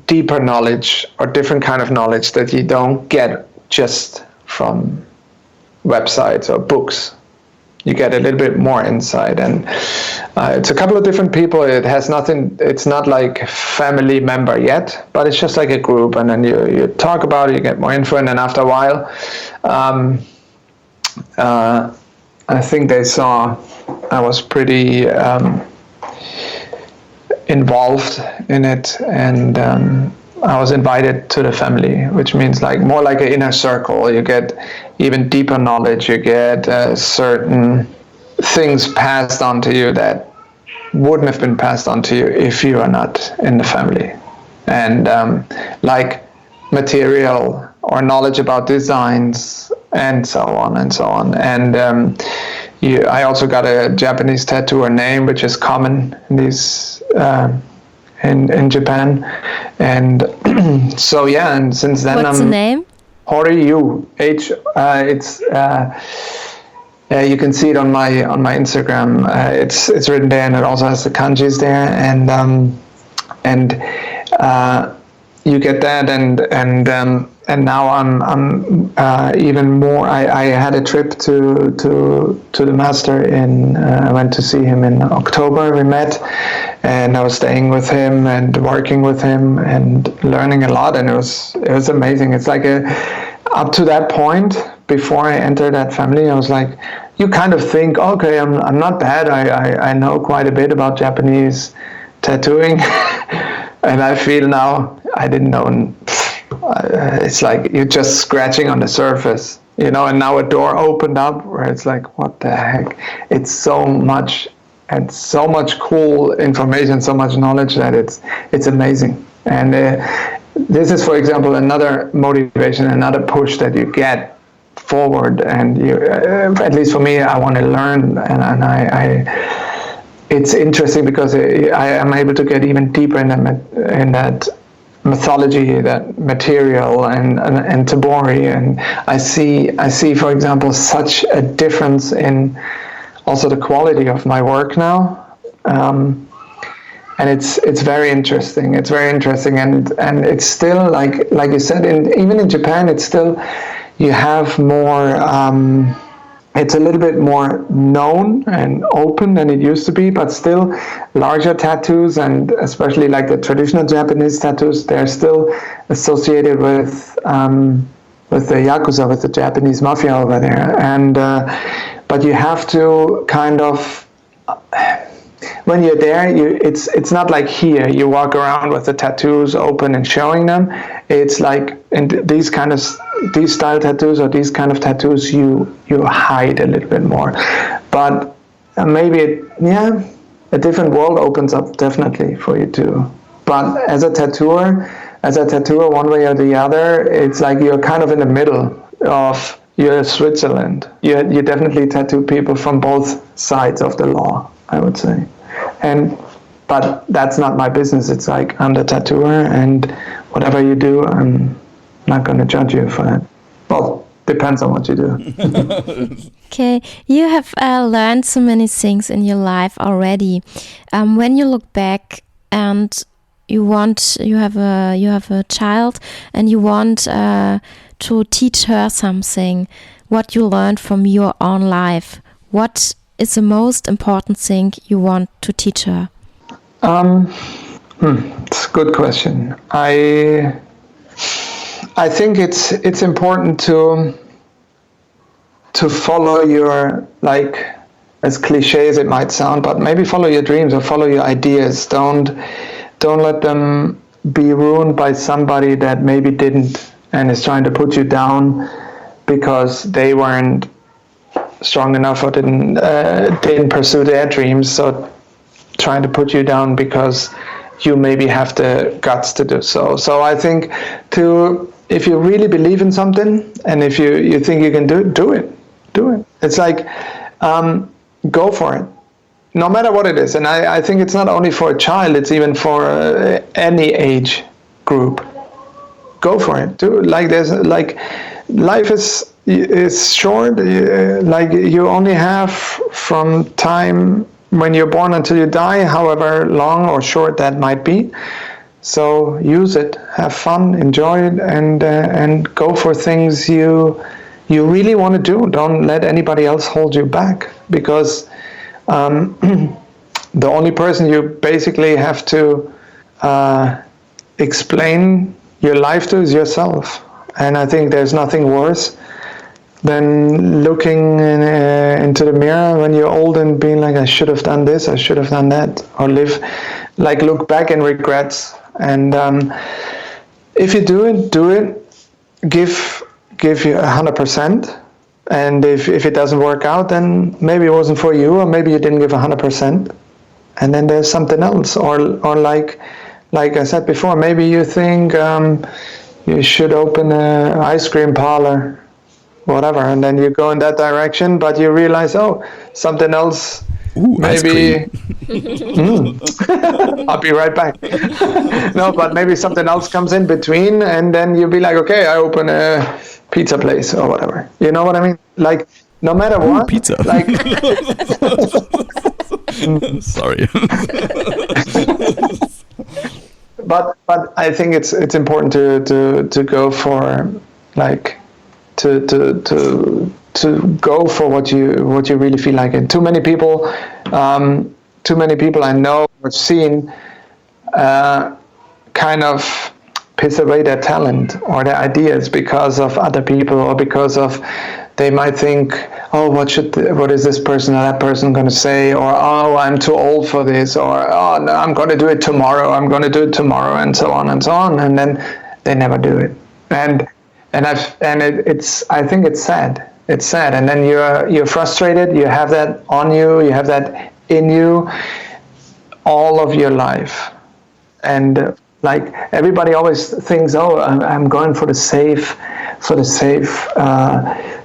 deeper knowledge, or different kind of knowledge that you don't get just from websites or books. You get a little bit more insight, and it's a couple of different people. It's not like family member yet, but it's just like a group, and then you talk about it, you get more info, and then after a while, I think they saw I was pretty involved in it, and I was invited to the family, which means like more like an inner circle. You get even deeper knowledge. You get certain things passed on to you that wouldn't have been passed on to you if you are not in the family. And like material or knowledge about designs, and so on and so on. And I also got a Japanese tattooer name, which is common in these in Japan. And so and since then, what's the name? Horyu. It's you can see it on my Instagram. It's written there, and it also has the kanjis there. And you get that, and now I'm even more. I had a trip to the master I went to see him in October. We met, and I was staying with him and working with him and learning a lot, and it was amazing. It's like up to that point, before I entered that family, I was like, you kind of think, okay, I'm not bad. I know quite a bit about Japanese tattooing, and I feel now I didn't know. It's like you're just scratching on the surface, and now a door opened up where it's like, what the heck? It's so much, and so much cool information, so much knowledge that it's amazing. And this is, for example, another motivation, another push that you get forward. And you, at least for me, I want to learn, and I it's interesting because I am able to get even deeper in that mythology, that material, and tabori, and I see, for example, such a difference in also the quality of my work now, and it's very interesting. It's very interesting, and it's still like you said, even in Japan, it's still, you have more. It's a little bit more known and open than it used to be, but still larger tattoos, and especially like the traditional Japanese tattoos, they're still associated with the Yakuza, with the Japanese mafia over there. And but you have to kind of, when you're there, it's not like here, you walk around with the tattoos open and showing them. It's like in these style tattoos, or these kind of tattoos, you hide a little bit more. But maybe a different world opens up definitely for you too. But as a tattooer, one way or the other, it's like you're kind of in the middle of, you're Switzerland. You definitely tattoo people from both sides of the law, I would say. But that's not my business. It's like, I'm the tattooer, and whatever you do, I'm not going to judge you for that. Well, depends on what you do. Okay, you have learned so many things in your life already. When you look back and you have a child, and you want to teach her something, what you learned from your own life, what is the most important thing you want to teach her? It's a good question. I think it's important to follow your, like, as cliche as it might sound, but maybe follow your dreams or follow your ideas. Don't let them be ruined by somebody that maybe didn't and is trying to put you down because they weren't strong enough or didn't pursue their dreams. So trying to put you down because you maybe have the guts to do so. So I think if you really believe in something, and if you think you can do it. It's like, go for it, no matter what it is. And I think it's not only for a child, it's even for any age group. Go for it. Life is short. Like, you only have from time when you're born until you die, however long or short that might be. So use it, have fun, enjoy it, and go for things you really want to do. Don't let anybody else hold you back, because the only person you basically have to explain your life to is yourself. And I think there's nothing worse than looking into the mirror when you're old and being like, I should have done this, I should have done that, or look back in regrets. And if you do it, give you 100%. And if it doesn't work out, then maybe it wasn't for you, or maybe you didn't give 100%. And then there's something else, or like I said before, maybe you think you should open an ice cream parlor, whatever, and then you go in that direction, but you realize, something else. Ooh, maybe I'll be right back. No, but maybe something else comes in between, and then you'll be like, okay, I open a pizza place or whatever. You know what I mean? Like, no matter what. Pizza. Like, sorry. but I think it's important to go for like to go for what you really feel like. And too many people I know or seen kind of piss away their talent or their ideas because of other people, or because of they might think, oh, what is this person or that person going to say, or oh, I'm too old for this, or oh, no, I'm going to do it tomorrow, and so on and so on, and then they never do it. And I think it's sad. It's sad, and then you're frustrated. You have that on you. You have that in you all of your life, and like everybody always thinks, oh, I'm going for the safe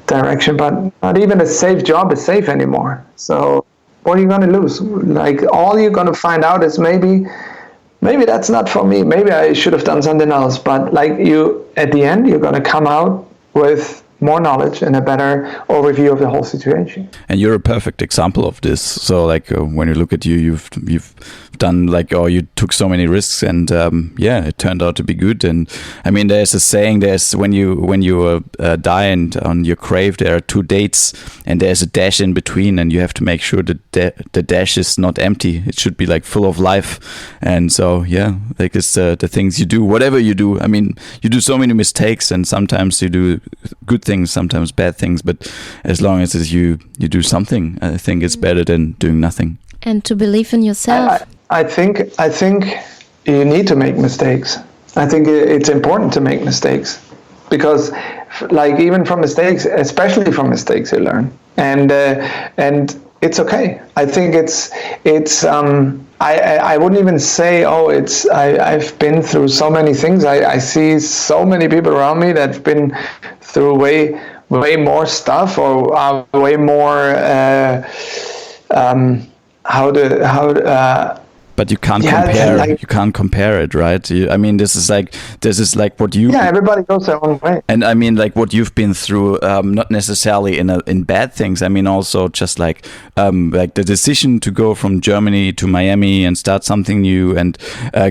direction, but not even a safe job is safe anymore. So what are you going to lose? Like all you're going to find out is maybe that's not for me. Maybe I should have done something else. But like at the end, you're going to come out with more knowledge and a better overview of the whole situation. And you're a perfect example of this. So like when you look at you, you've done like, oh, you took so many risks, and it turned out to be good. And I mean, there's a saying, there's when you die, and on your grave there are 2 dates, and there's a dash in between, and you have to make sure that the dash is not empty. It should be like full of life. And so like it's the things you do, whatever you do. I mean, you do so many mistakes, and sometimes you do good things, sometimes bad things, but as long as you do something, I think it's better than doing nothing. And to believe in yourself. I think you need to make mistakes. I think it's important to make mistakes, because like even from mistakes, especially from mistakes, you learn, and it's okay. I think it's I wouldn't even say, oh, I've been through so many things. I see so many people around me that've been through way more stuff, or way more but you can't compare. You can't compare it, right? I mean, this is like what you. Yeah, everybody goes their own way. And I mean, like what you've been through, not necessarily in bad things. I mean, also just like the decision to go from Germany to Miami and start something new, and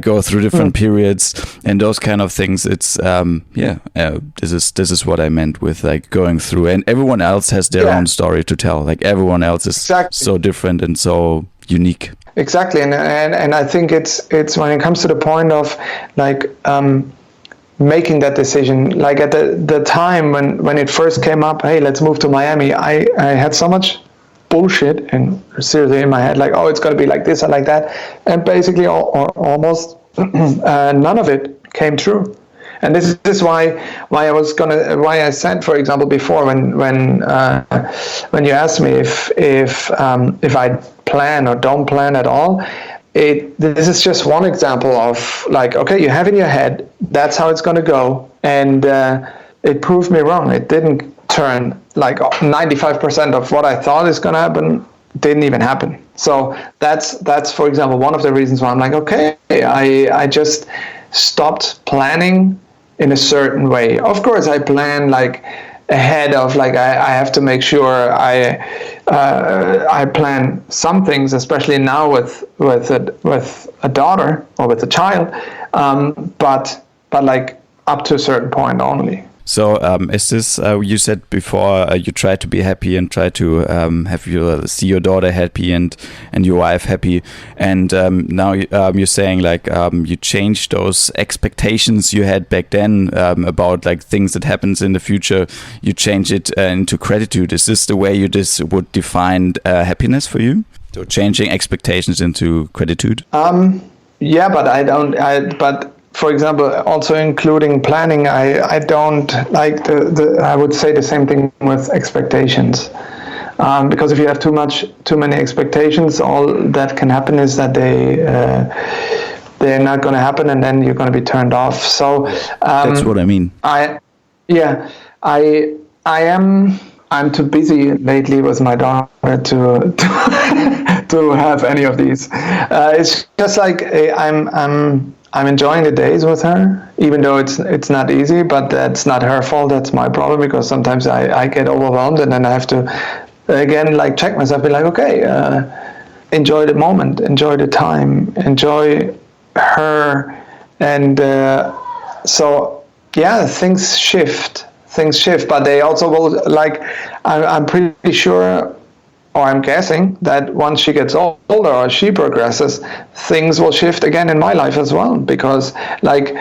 go through different periods and those kind of things. It's this is what I meant with like going through. And everyone else has their own story to tell. Like everyone else is so different and so unique. Exactly, and I think it's when it comes to the point of like making that decision. Like at the time when it first came up, hey, let's move to Miami. I had so much bullshit and seriously in my head, like, oh, it's going to be like this or like that, and basically almost none of it came true. And this is why I said, for example, before when you asked me if I plan or don't plan at all, this is just one example of like, okay, you have in your head that's how it's going to go, and it proved me wrong. It didn't turn like 95% of what I thought is going to happen didn't even happen. So that's for example one of the reasons why I'm like, okay, I just stopped planning in a certain way. Of course, I plan like ahead of like I have to make sure I plan some things, especially now with a daughter or with a child, but like up to a certain point only. So is this, you said before, you try to be happy and try to see your daughter happy and your wife happy. And now you're saying like you changed those expectations you had back then about like things that happens in the future. You change it into gratitude. Is this the way you would define happiness for you? So changing expectations into gratitude? Yeah, but but for example, also including planning, I don't like I would say the same thing with expectations, because if you have too many expectations, all that can happen is that they're not going to happen, and then you're going to be turned off. So that's what I mean. I'm too busy lately with my daughter to to have any of these. It's just like I'm enjoying the days with her, even though it's not easy, but that's not her fault. That's my problem, because sometimes I get overwhelmed, and then I have to, again, like check myself, be like, okay, enjoy the moment, enjoy the time, enjoy her And so yeah, things shift, but they also will, like, I'm pretty sure, or I'm guessing, that once she gets older or she progresses, things will shift again in my life as well, because like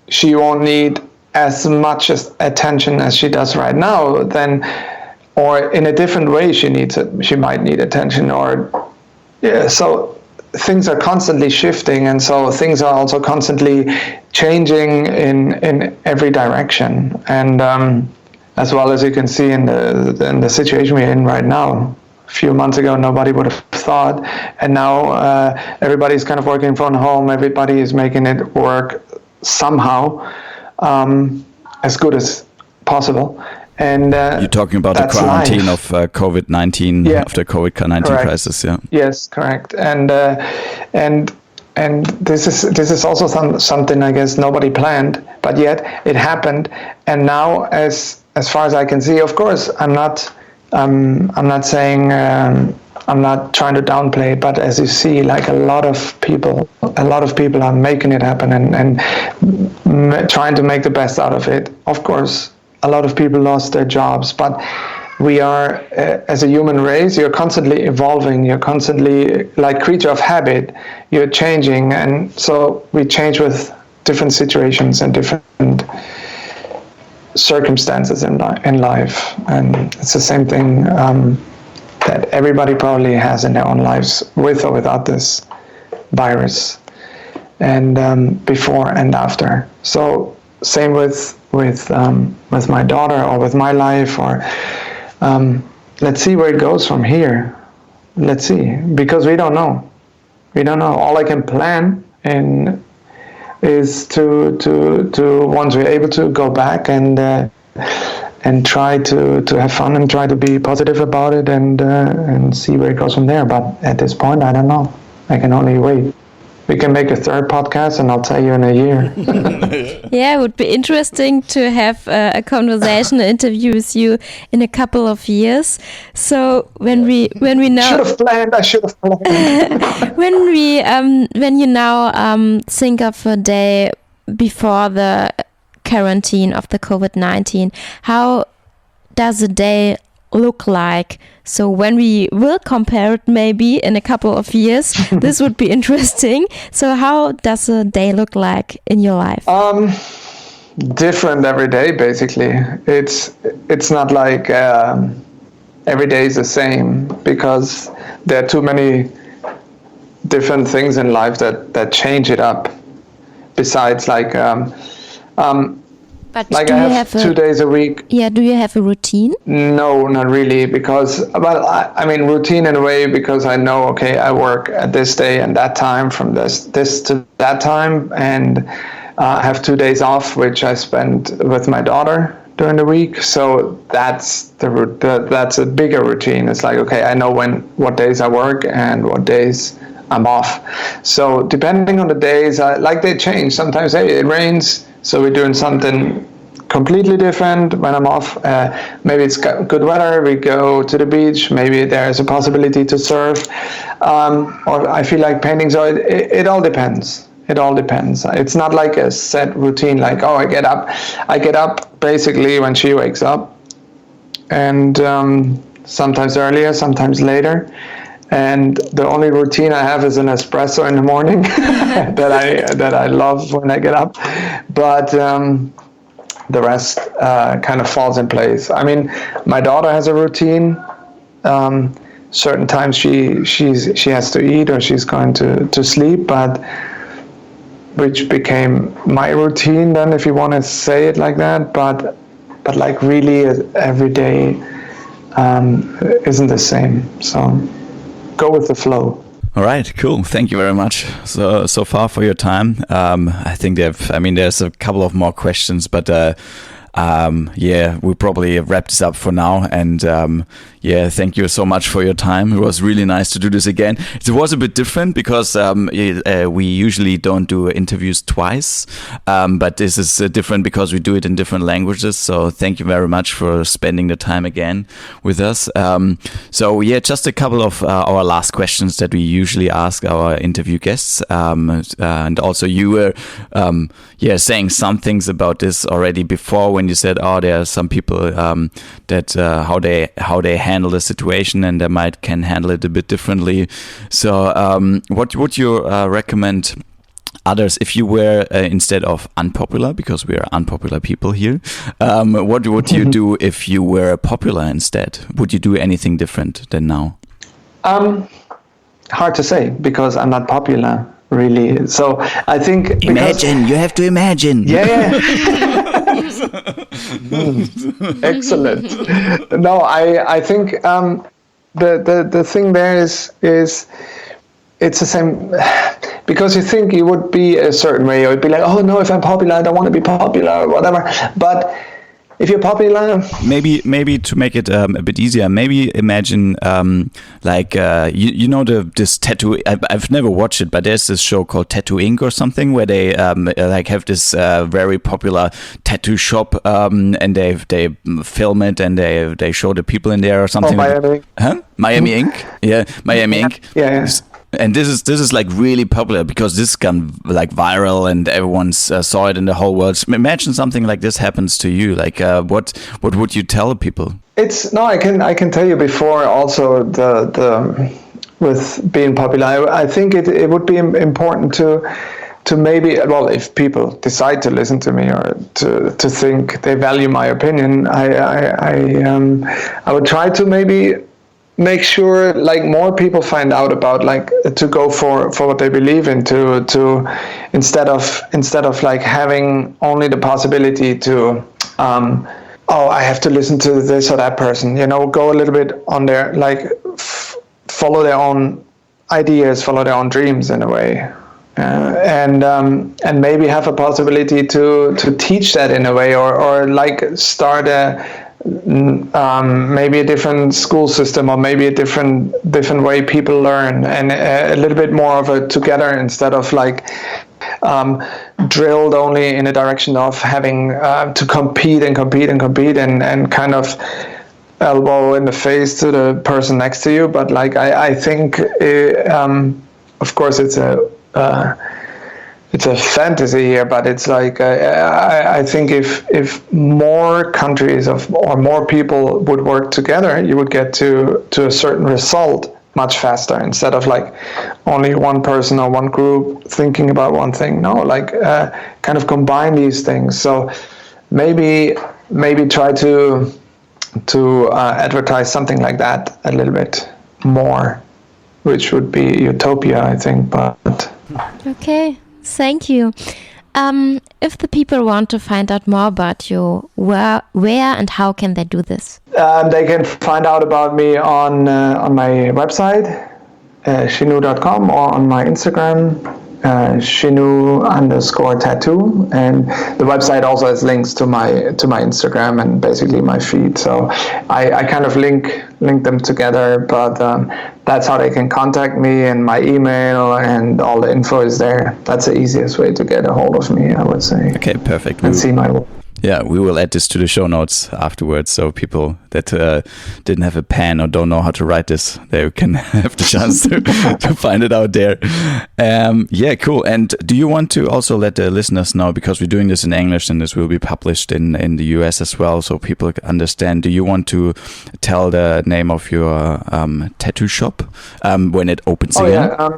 she won't need as much attention as she does right now, then, or in a different way she might need attention, or yeah. So things are constantly shifting, and so things are also constantly changing in every direction. And as well, as you can see in the situation we're in right now. A few months ago, nobody would have thought, and now everybody's kind of working from home. Everybody is making it work somehow, as good as possible. And you're talking about the quarantine of COVID-19, of the COVID-19 crisis, yeah. Yes, correct. And this is also something I guess nobody planned, but yet it happened. And now, as far as I can see, of course, I'm not saying, I'm not trying to downplay it, but as you see, like a lot of people are making it happen and trying to make the best out of it. Of course, a lot of people lost their jobs, but we are, as a human race, you're constantly evolving, you're constantly, like creature of habit, you're changing, and so we change with different situations and different circumstances in life. And it's the same thing that everybody probably has in their own lives, with or without this virus, and before and after. So same with my daughter, or with my life, or let's see where it goes from here. Let's see, because we don't know. All I can plan is to once we're able to go back and try to have fun and try to be positive about it, and see where it goes from there. But at this point, I don't know. I can only wait. We can make a third podcast, and I'll tell you in a year. Yeah, it would be interesting to have a conversation, an interview with you in a couple of years. So when we now I should have planned. when you now think of a day before the quarantine of the COVID-19, how does a day look like? So when we will compare it maybe in a couple of years, this would be interesting. So how does a day look like in your life? Different every day, basically. It's not like every day is the same, because there are too many different things in life that change it up. Besides, like but like I have 2 days a week. Yeah, do you have a routine? No, not really, because, well, I mean, routine in a way, because I know, okay, I work at this day and that time, from this to that time, and I have 2 days off, which I spend with my daughter during the week. So that's a bigger routine. It's like, okay, I know what days I work and what days I'm off. So depending on the days, they change. Sometimes, hey, it rains, so we're doing something completely different when I'm off. Maybe it's good weather, we go to the beach. Maybe there's a possibility to surf, or I feel like painting. So it all depends. It all depends. It's not like a set routine, like, oh, I get up basically when she wakes up, and sometimes earlier, sometimes later. And the only routine I have is an espresso in the morning that I love when I get up. But the rest kind of falls in place. I mean, my daughter has a routine. Certain times she has to eat, or she's going to sleep, but which became my routine then, if you want to say it like that. But like really every day isn't the same. So go with the flow. All right, cool. Thank you very much so far for your time. I think there's a couple of more questions, but we probably wrap this up for now. And thank you so much for your time. It was really nice to do this again. It was a bit different because we usually don't do interviews twice, but this is different because we do it in different languages. So thank you very much for spending the time again with us. Just a couple of our last questions that we usually ask our interview guests. And also you were saying some things about this already before when you said, there are some people that how they handle the situation and they can handle it a bit differently. So what would you recommend others if you were instead of unpopular, because we are unpopular people here, what would you do if you were popular instead? Would you do anything different than now? Hard to say because I'm not popular really. So I think you have to imagine. Yeah. Excellent. No, I think the thing there is it's the same, because you think you would be a certain way, or you'd be like, oh no, if I'm popular, I don't want to be popular or whatever. But if you're popular, maybe to make it a bit easier, maybe imagine this tattoo. I've never watched it, but there's this show called Tattoo Inc. or something where they have this very popular tattoo shop, and they film it and they show the people in there or something. Miami. Miami Inc. Yeah, Miami Inc. Yeah. And this is like really popular because this gone like viral and everyone saw it in the whole world. Imagine something like this happens to you. Like what would you tell people? I can tell you before also the with being popular. I think it would be important to maybe, well, if people decide to listen to me or to think they value my opinion, I would try to maybe make sure like more people find out about, like, to go for what they believe in, to instead of like having only the possibility to I have to listen to this or that person, go a little bit on their, like, follow their own ideas, follow their own dreams in a way, and maybe have a possibility to teach that in a way, or like start maybe a different school system, or maybe a different way people learn, and a little bit more of a together, instead of like drilled only in a direction of having to compete and kind of elbow in the face to the person next to you. But like I think of course it's a fantasy here, but it's like I think if more countries or more people would work together, you would get to a certain result much faster, instead of like only one person or one group thinking about one thing. No, like kind of combine these things. So maybe try to advertise something like that a little bit more, which would be utopia, I think. But okay. Thank you. If the people want to find out more about you, where and how can they do this? They can find out about me on my website, shinu.com, or on my Instagram, shinu_tattoo. And the website also has links to my Instagram and basically my feed. So I kind of link them together, but that's how they can contact me, and my email and all the info is there. That's the easiest way to get a hold of me, I would say. Okay, perfect. And see my work. Yeah, we will add this to the show notes afterwards, so people that didn't have a pen or don't know how to write this, they can have the chance to find it out there. Yeah, cool. And do you want to also let the listeners know, because we're doing this in English and this will be published in the US as well, so people understand, do you want to tell the name of your tattoo shop when it opens again? Yeah,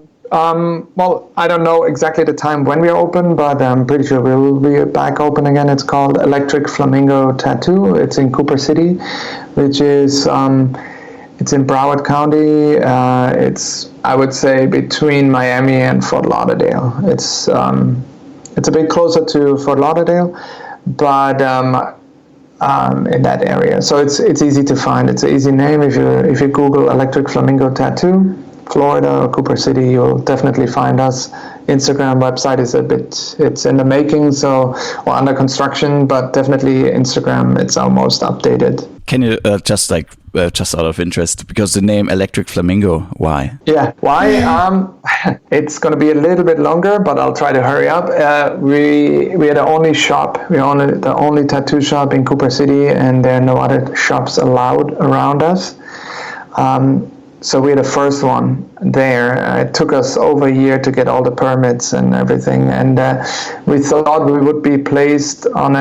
well, I don't know exactly the time when we're open, but I'm pretty sure we'll be back open again. It's called Electric Flamingo Tattoo. It's in Cooper City, which is it's in Broward County. It's, I would say, between Miami and Fort Lauderdale. It's a bit closer to Fort Lauderdale, but in that area. So it's easy to find. It's an easy name. If you Google Electric Flamingo Tattoo, Florida or Cooper City, you'll definitely find us. Instagram website is it's in the making, or under construction, but definitely Instagram, it's our most updated. Can you just out of interest, because the name Electric Flamingo, why? Yeah, why? It's going to be a little bit longer, but I'll try to hurry up. We are the only shop, the only tattoo shop in Cooper City, and there are no other shops allowed around us. So we're the first one there. It took us over a year to get all the permits and everything, and we thought we would be placed on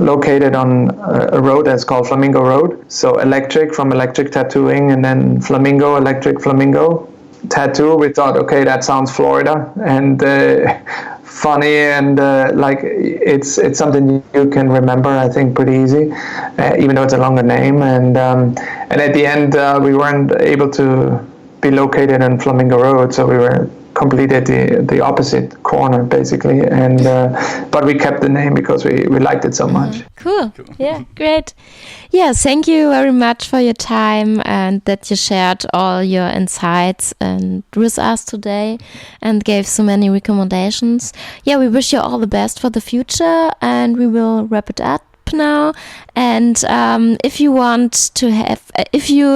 located on a road that's called Flamingo Road. So electric from electric tattooing, and then flamingo, electric flamingo tattoo. We thought, okay, that sounds Florida and funny, and it's something you can remember, I think, pretty easy, even though it's a longer name. And at the end, we weren't able to be located on Flamingo Road, so we were completely at the opposite corner, basically. And but we kept the name because we liked it so much. Cool. Yeah, great. Yeah, thank you very much for your time and that you shared all your insights and with us today and gave so many recommendations. Yeah, we wish you all the best for the future, and we will wrap it up now. And if you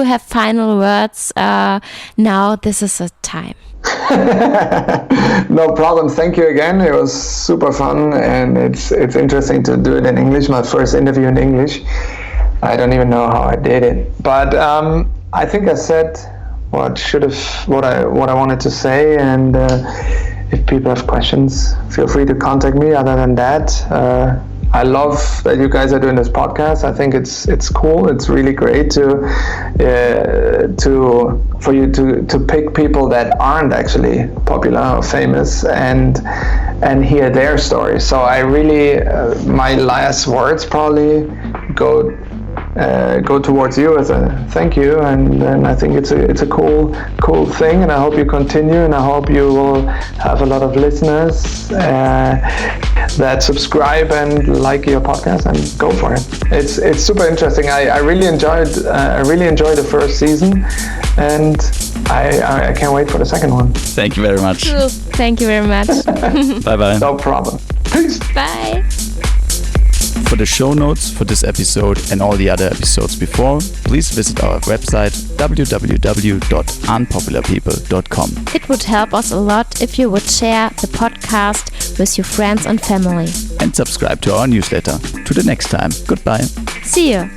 have final words, now this is the time. No problem. Thank you again. It was super fun, and it's interesting to do it in English. My first interview in English. I don't even know how I did it, but I think I said what I wanted to say. And if people have questions, feel free to contact me. Other than that, I love that you guys are doing this podcast. I think it's cool. It's really great for you to pick people that aren't actually popular or famous and hear their stories. So I really, my last words probably go towards you as a thank you, and I think it's a cool thing, and I hope you continue, and I hope you will have a lot of listeners that subscribe and like your podcast, and go for it. It's super interesting. I really enjoyed the first season, and I can't wait for the second one. Thank you very much. Cool. Thank you very much. Bye. No problem. Peace. Bye. For the show notes for this episode and all the other episodes before, please visit our website www.unpopularpeople.com. It would help us a lot if you would share the podcast with your friends and family. And subscribe to our newsletter. To the next time. Goodbye. See you.